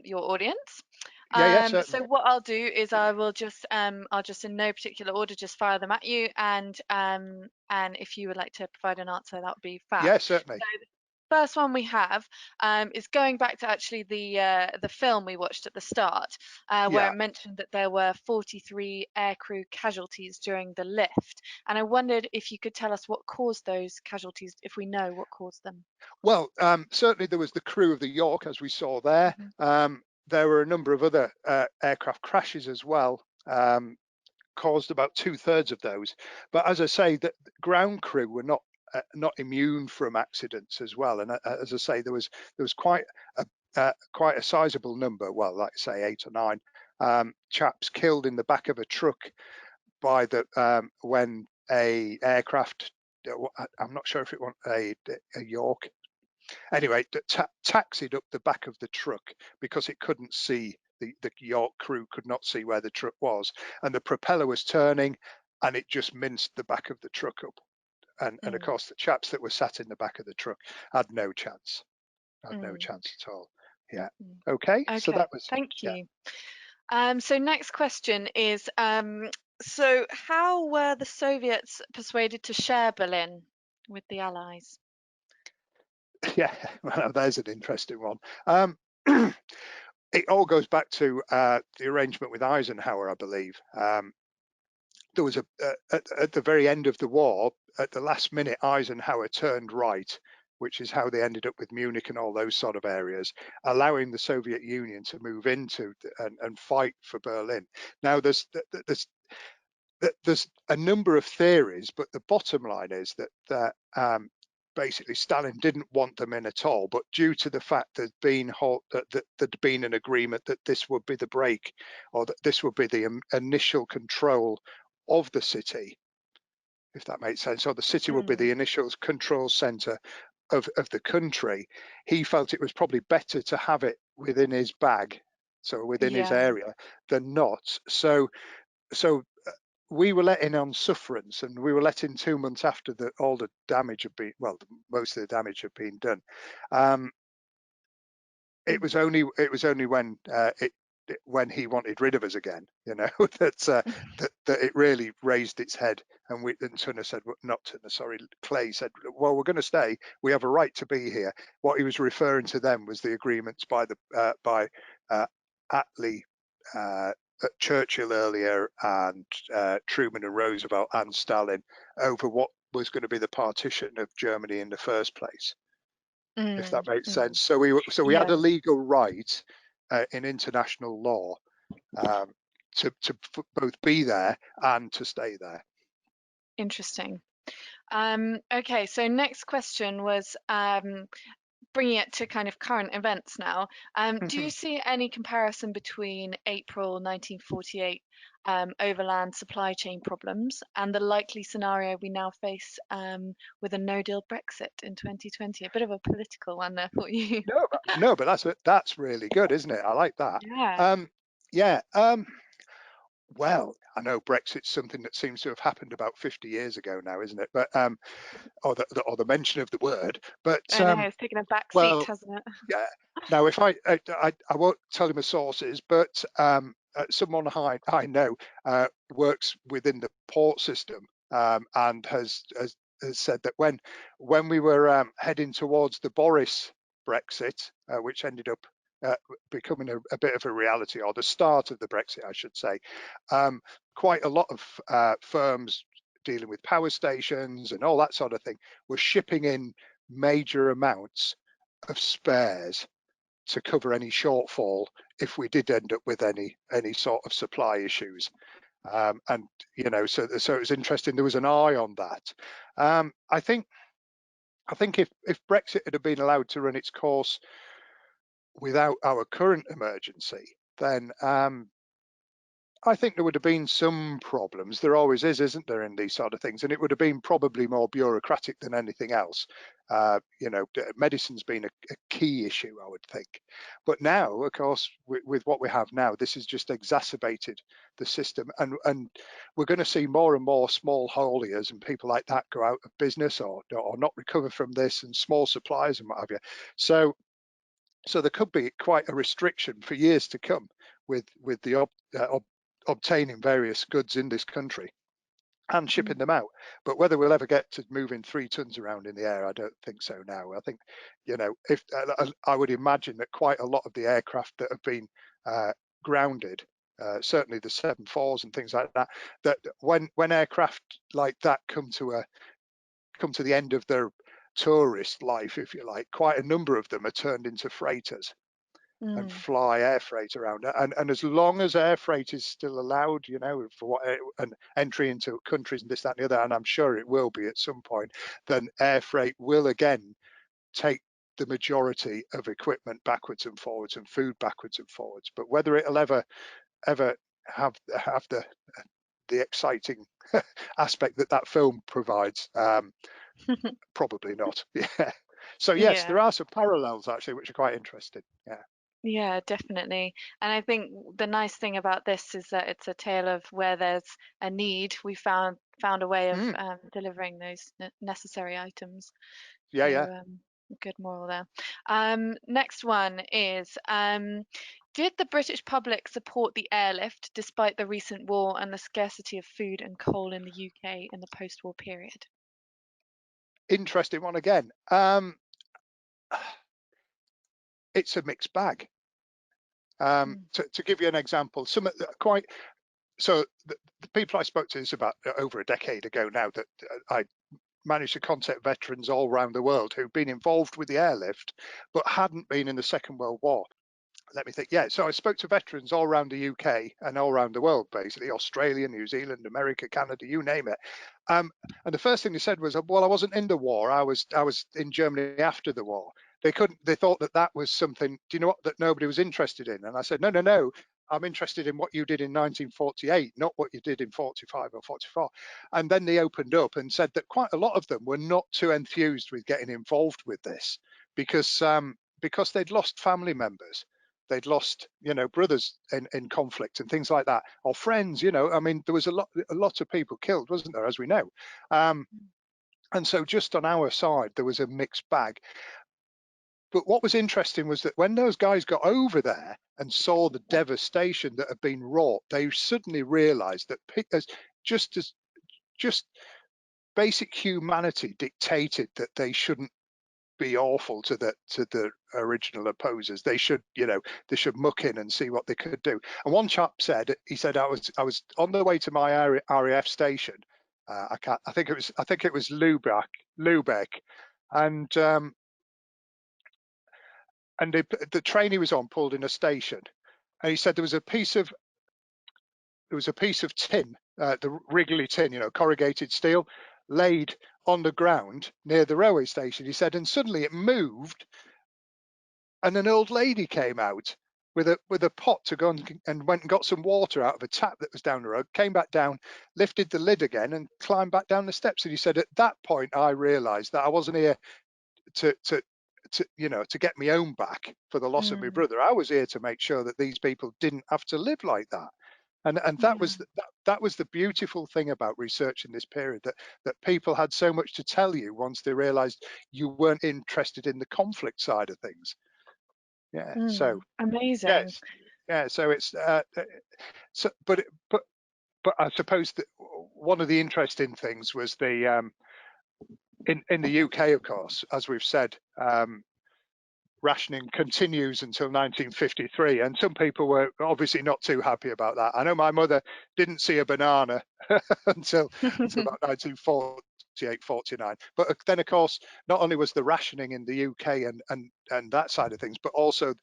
your audience. Yeah, So certainly. what I'll do is I'll just in no particular order just fire them at you, and if you would like to provide an answer, that would be fab. Yeah, certainly. So the first one we have is going back to actually the film we watched at the start, where Yeah. it mentioned that there were 43 aircrew casualties during the lift, and I wondered if you could tell us what caused those casualties, if we know what caused them. Well, certainly there was the crew of the York, as we saw there. There were a number of other aircraft crashes as well, caused about 2/3 of those. But as I say, the ground crew were not immune from accidents as well. And as I say, there was quite a sizable number. Well, like I say, 8 or 9 chaps killed in the back of a truck by when a aircraft. I'm not sure if it was a York. Anyway, taxied up the back of the truck because it couldn't see, the York crew could not see where the truck was, and the propeller was turning and it just minced the back of the truck up. And of course, the chaps that were sat in the back of the truck had no chance, no chance at all. Yeah. Okay. So that was. Thank you. So next question is, so how were the Soviets persuaded to share Berlin with the Allies? Yeah, well, there's an interesting one. It all goes back to the arrangement with Eisenhower, I believe. There was at the very end of the war, at the last minute, Eisenhower turned right, which is how they ended up with Munich and all those sort of areas, allowing the Soviet Union to move into and fight for Berlin. Now, there's a number of theories, but the bottom line is that basically Stalin didn't want them in at all, but due to the fact there'd been an agreement that this would be the break, or that this would be the initial control of the city, if that makes sense, or the city would be the initial control center of the country, he felt it was probably better to have it within his bag, so within his area, than not. So we were let in on sufferance, and we were let in 2 months after all the damage had been, well, most of the damage had been done. It was only when he wanted rid of us again, that it really raised its head. And Turner said, not Turner, sorry, Clay said, well, we're going to stay. We have a right to be here. What he was referring to then was the agreements by Attlee, Churchill earlier, and Truman and Roosevelt and Stalin over what was going to be the partition of Germany in the first place, if that makes sense. So we had a legal right in international law to both be there and to stay there. Interesting. Okay, so next question was bringing it to kind of current events now. Do you see any comparison between April 1948 overland supply chain problems and the likely scenario we now face with a no-deal Brexit in 2020? A bit of a political one there for you. No, but that's really good, isn't it? I like that. Yeah. Well, I know Brexit's something that seems to have happened about 50 years ago now, isn't it? But or the mention of the word. But I know it's taken a back seat, hasn't it? Yeah. Now, if I won't tell you my sources, but someone I know works within the port system, and has said that when we were heading towards the Boris Brexit, which ended up becoming a bit of a reality, or the start of the Brexit, I should say, quite a lot of firms dealing with power stations and all that sort of thing were shipping in major amounts of spares to cover any shortfall if we did end up with any sort of supply issues. And you know, so it was interesting. There was an eye on that. I think if Brexit had been allowed to run its course without our current emergency, then I think there would have been some problems. There always is, isn't there, in these sort of things? And it would have been probably more bureaucratic than anything else. You know, medicine's been a key issue, I would think. But now, of course, with what we have now, this has just exacerbated the system. And we're going to see more and more small hauliers and people like that go out of business or not recover from this, and small suppliers and what have you. So there could be quite a restriction for years to come with the obtaining various goods in this country and shipping them out. But whether we'll ever get to moving 3 tons around in the air, I don't think so now. I think, you know, if I would imagine that quite a lot of the aircraft that have been grounded, certainly the 747s and things like that, that when aircraft like that come to the end of their tourist life, if you like, quite a number of them are turned into freighters and fly air freight around. And as long as air freight is still allowed, you know, for what an entry into countries and this, that, and the other, and I'm sure it will be at some point, then air freight will again take the majority of equipment backwards and forwards and food backwards and forwards. But whether it'll ever have the exciting aspect that film provides, probably not. Yeah. So yes, there are some parallels actually, which are quite interesting. Yeah. Yeah, definitely. And I think the nice thing about this is that it's a tale of where there's a need, we found a way of delivering those necessary items. Yeah, So yeah. good moral there. Next one is, did the British public support the airlift despite the recent war and the scarcity of food and coal in the UK in the post-war period? Interesting one again. It's a mixed bag. To give you an example, some quite so the people I spoke to is about over a decade ago now, that I managed to contact veterans all around the world who've been involved with the airlift but hadn't been in the Second World War. Let me think. Yeah, so I spoke to veterans all around the UK and all around the world, basically Australia, New Zealand, America, Canada, you name it. And the first thing they said was, "Well, I wasn't in the war. I was in Germany after the war." They thought that was something, do you know what, that nobody was interested in. And I said, no. I'm interested in what you did in 1948, not what you did in 45 or 44. And then they opened up and said that quite a lot of them were not too enthused with getting involved with this because they'd lost family members. They'd lost, you know, brothers in conflict and things like that, or friends. You know, I mean, there was a lot of people killed, wasn't there, as we know. And so just on our side, there was a mixed bag. But what was interesting was that when those guys got over there and saw the devastation that had been wrought, they suddenly realized that just basic humanity dictated that they shouldn't be awful to the original opposers. They should, you know, they should muck in and see what they could do. And one chap said, he said, I was on the way to my RAF station. I think it was Lubeck, and the train he was on pulled in a station, and he said there was a piece of tin, the Wrigley tin, you know, corrugated steel, laid on the ground near the railway station. He said, and suddenly it moved, and an old lady came out with a pot to go and went and got some water out of a tap that was down the road, came back down, lifted the lid again, and climbed back down the steps. And he said, at that point, I realised that I wasn't here to you know, to get my own back for the loss of my brother. I was here to make sure that these people didn't have to live like that. And that was the beautiful thing about research in this period, that people had so much to tell you once they realized you weren't interested in the conflict side of things. Yeah. So amazing. yes. Yeah. So it's so but I suppose that one of the interesting things was the in the UK, of course, as we've said, rationing continues until 1953, and some people were obviously not too happy about that. I know my mother didn't see a banana until about 1940. 48, 49. But then, of course, not only was the rationing in the UK and that side of things, but also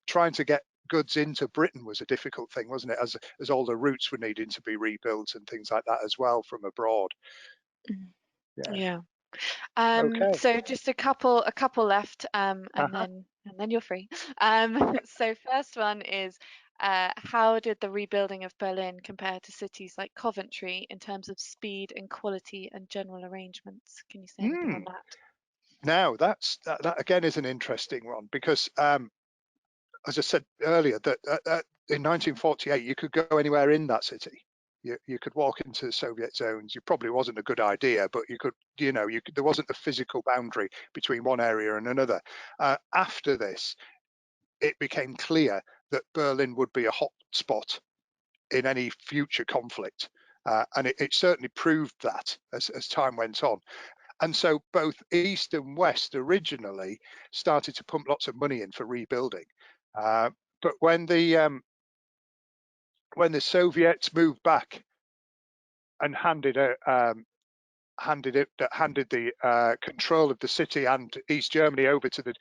trying to get goods into Britain was a difficult thing, wasn't it? As all the routes were needing to be rebuilt and things like that as well from abroad. Mm. Yeah. Yeah. Okay. So just a couple left, and Uh-huh. then you're free. So first one is, how did the rebuilding of Berlin compare to cities like Coventry in terms of speed and quality and general arrangements? Can you say anything on that? Now that again is an interesting one, because as I said earlier, that in 1948 you could go anywhere in that city. You could walk into the Soviet zones. It probably wasn't a good idea, but you could, there wasn't a physical boundary between one area and another. After this, it became clear that Berlin would be a hot spot in any future conflict. And it certainly proved that as time went on. And so both East and West originally started to pump lots of money in for rebuilding. But when the Soviets moved back and handed the control of the city and East Germany over to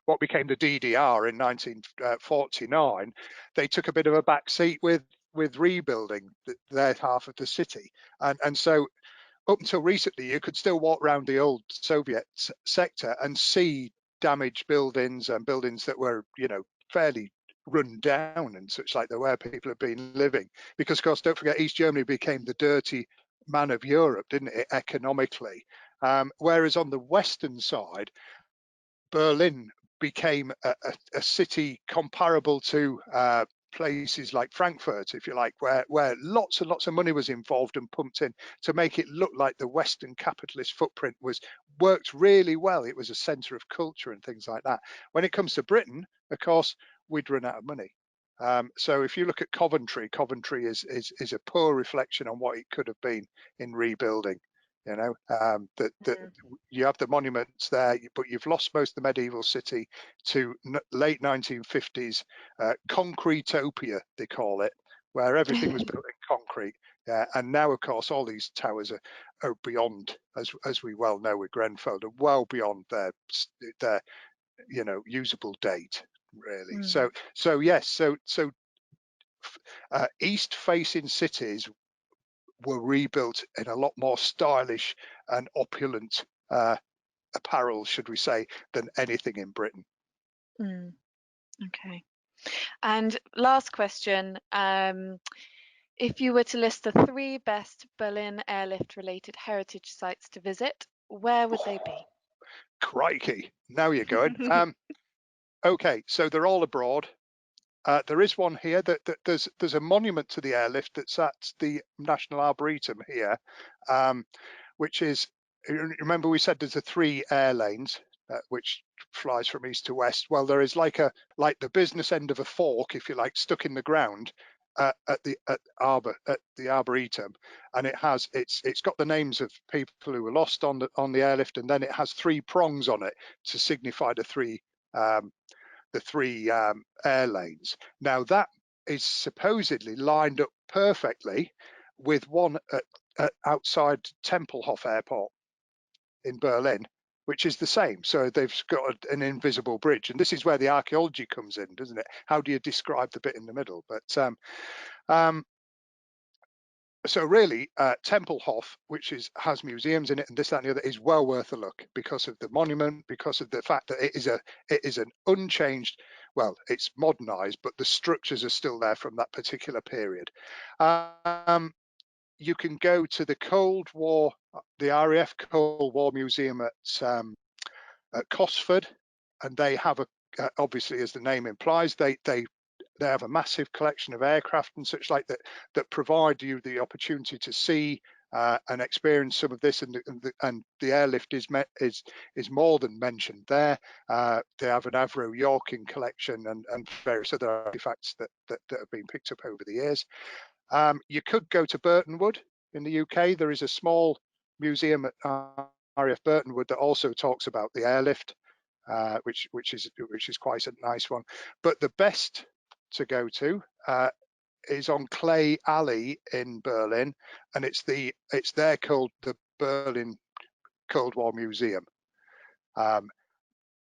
what became the DDR in 1949, they took a bit of a back seat with rebuilding their half of the city, and so up until recently, you could still walk around the old Soviet sector and see damaged buildings and buildings that were, fairly run down and such, like where people have been living. Because, of course, don't forget, East Germany became the dirty man of Europe, didn't it, economically? Whereas on the Western side, Berlin became a city comparable to places like Frankfurt, if you like, where lots and lots of money was involved and pumped in to make it look like the Western capitalist footprint worked really well. It was a centre of culture and things like that. When it comes to Britain, of course, we'd run out of money. So if you look at Coventry is a poor reflection on what it could have been in rebuilding. That you have the monuments there, but you've lost most of the medieval city to late 1950s concretopia, they call it, where everything was built in concrete. And now, of course, all these towers are beyond, as we well know with Grenfell, are well beyond their usable date, really. So yes, so east-facing cities were rebuilt in a lot more stylish and opulent apparel, should we say, than anything in Britain. Okay. And last question, if you were to list the 3 best Berlin Airlift related heritage sites to visit, where would they be? Crikey, now you're going. Okay, so they're all abroad. There is one here that there's a monument to the airlift that's at the National Arboretum here, which is, remember we said there's the 3 air lanes which flies from east to west. Well, there is like the business end of a fork, if you like, stuck in the ground at the Arboretum, and it's got the names of people who were lost on the airlift, and then it has 3 prongs on it to signify the 3 air lanes. Now that is supposedly lined up perfectly with one at outside Tempelhof Airport in Berlin, which is the same. So they've got an invisible bridge, and this is where the archaeology comes in, doesn't it? How do you describe the bit in the middle? But so really, Tempelhof, which has museums in it and this, that, and the other, is well worth a look because of the monument, because of the fact that it is an unchanged. Well, it's modernised, but the structures are still there from that particular period. You can go to the Cold War, the RAF Cold War Museum at Cosford, and they have obviously, as the name implies, they have a massive collection of aircraft and such like that provide you the opportunity to see and experience some of this, and the airlift is more than mentioned there. They have an Avro Yorking collection and various other artifacts that have been picked up over the years. You could go to Burtonwood in the UK. There is a small museum at RAF Burtonwood that also talks about the airlift, which is quite a nice one. But the best to go to is on Clay Alley in Berlin, and it's there called the Berlin Cold War museum.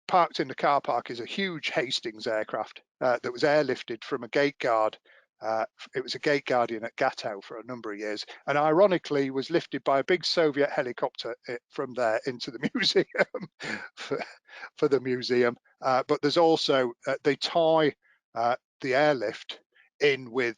Parked in the car park is a huge Hastings aircraft that was airlifted from a gate guard. It was a gate guardian at Gatow for a number of years, and ironically was lifted by a big Soviet helicopter from there into the museum for the museum. But there's also they tie the airlift in with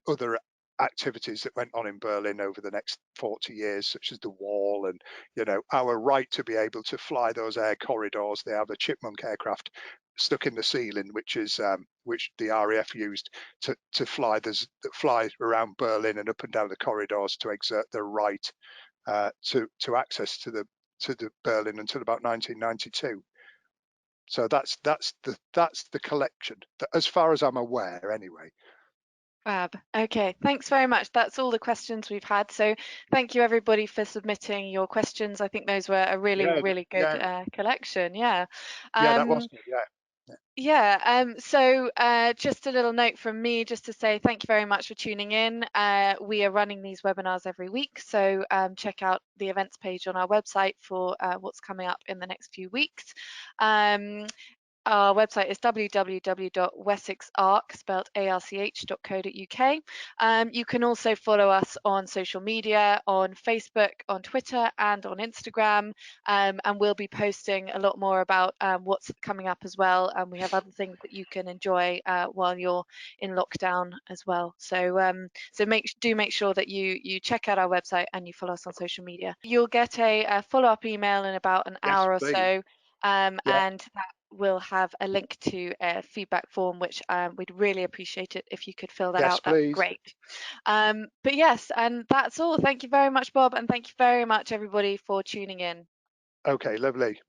other activities that went on in Berlin over the next 40 years, such as the wall and, you know, our right to be able to fly those air corridors. They have a Chipmunk aircraft stuck in the ceiling, which is which the RAF used to fly around Berlin and up and down the corridors to exert their right to access to the Berlin until about 1992. So that's the collection, as far as I'm aware, anyway. Fab. Okay, thanks very much. That's all the questions we've had. So thank you everybody for submitting your questions. I think those were a really good collection. Yeah. That was good. So just a little note from me just to say thank you very much for tuning in. We are running these webinars every week, so check out the events page on our website for what's coming up in the next few weeks. Our website is www.wessexarch, spelled arch.co.uk. You can also follow us on social media, on Facebook, on Twitter and on Instagram, and we'll be posting a lot more about what's coming up as well. And we have other things that you can enjoy while you're in lockdown as well. So do make sure that you check out our website and you follow us on social media. You'll get a follow-up email in about an hour or so. And that will have a link to a feedback form, which we'd really appreciate it if you could fill that out. That'd be great. But yes, and that's all. Thank you very much, Bob, and thank you very much, everybody, for tuning in. Okay, lovely.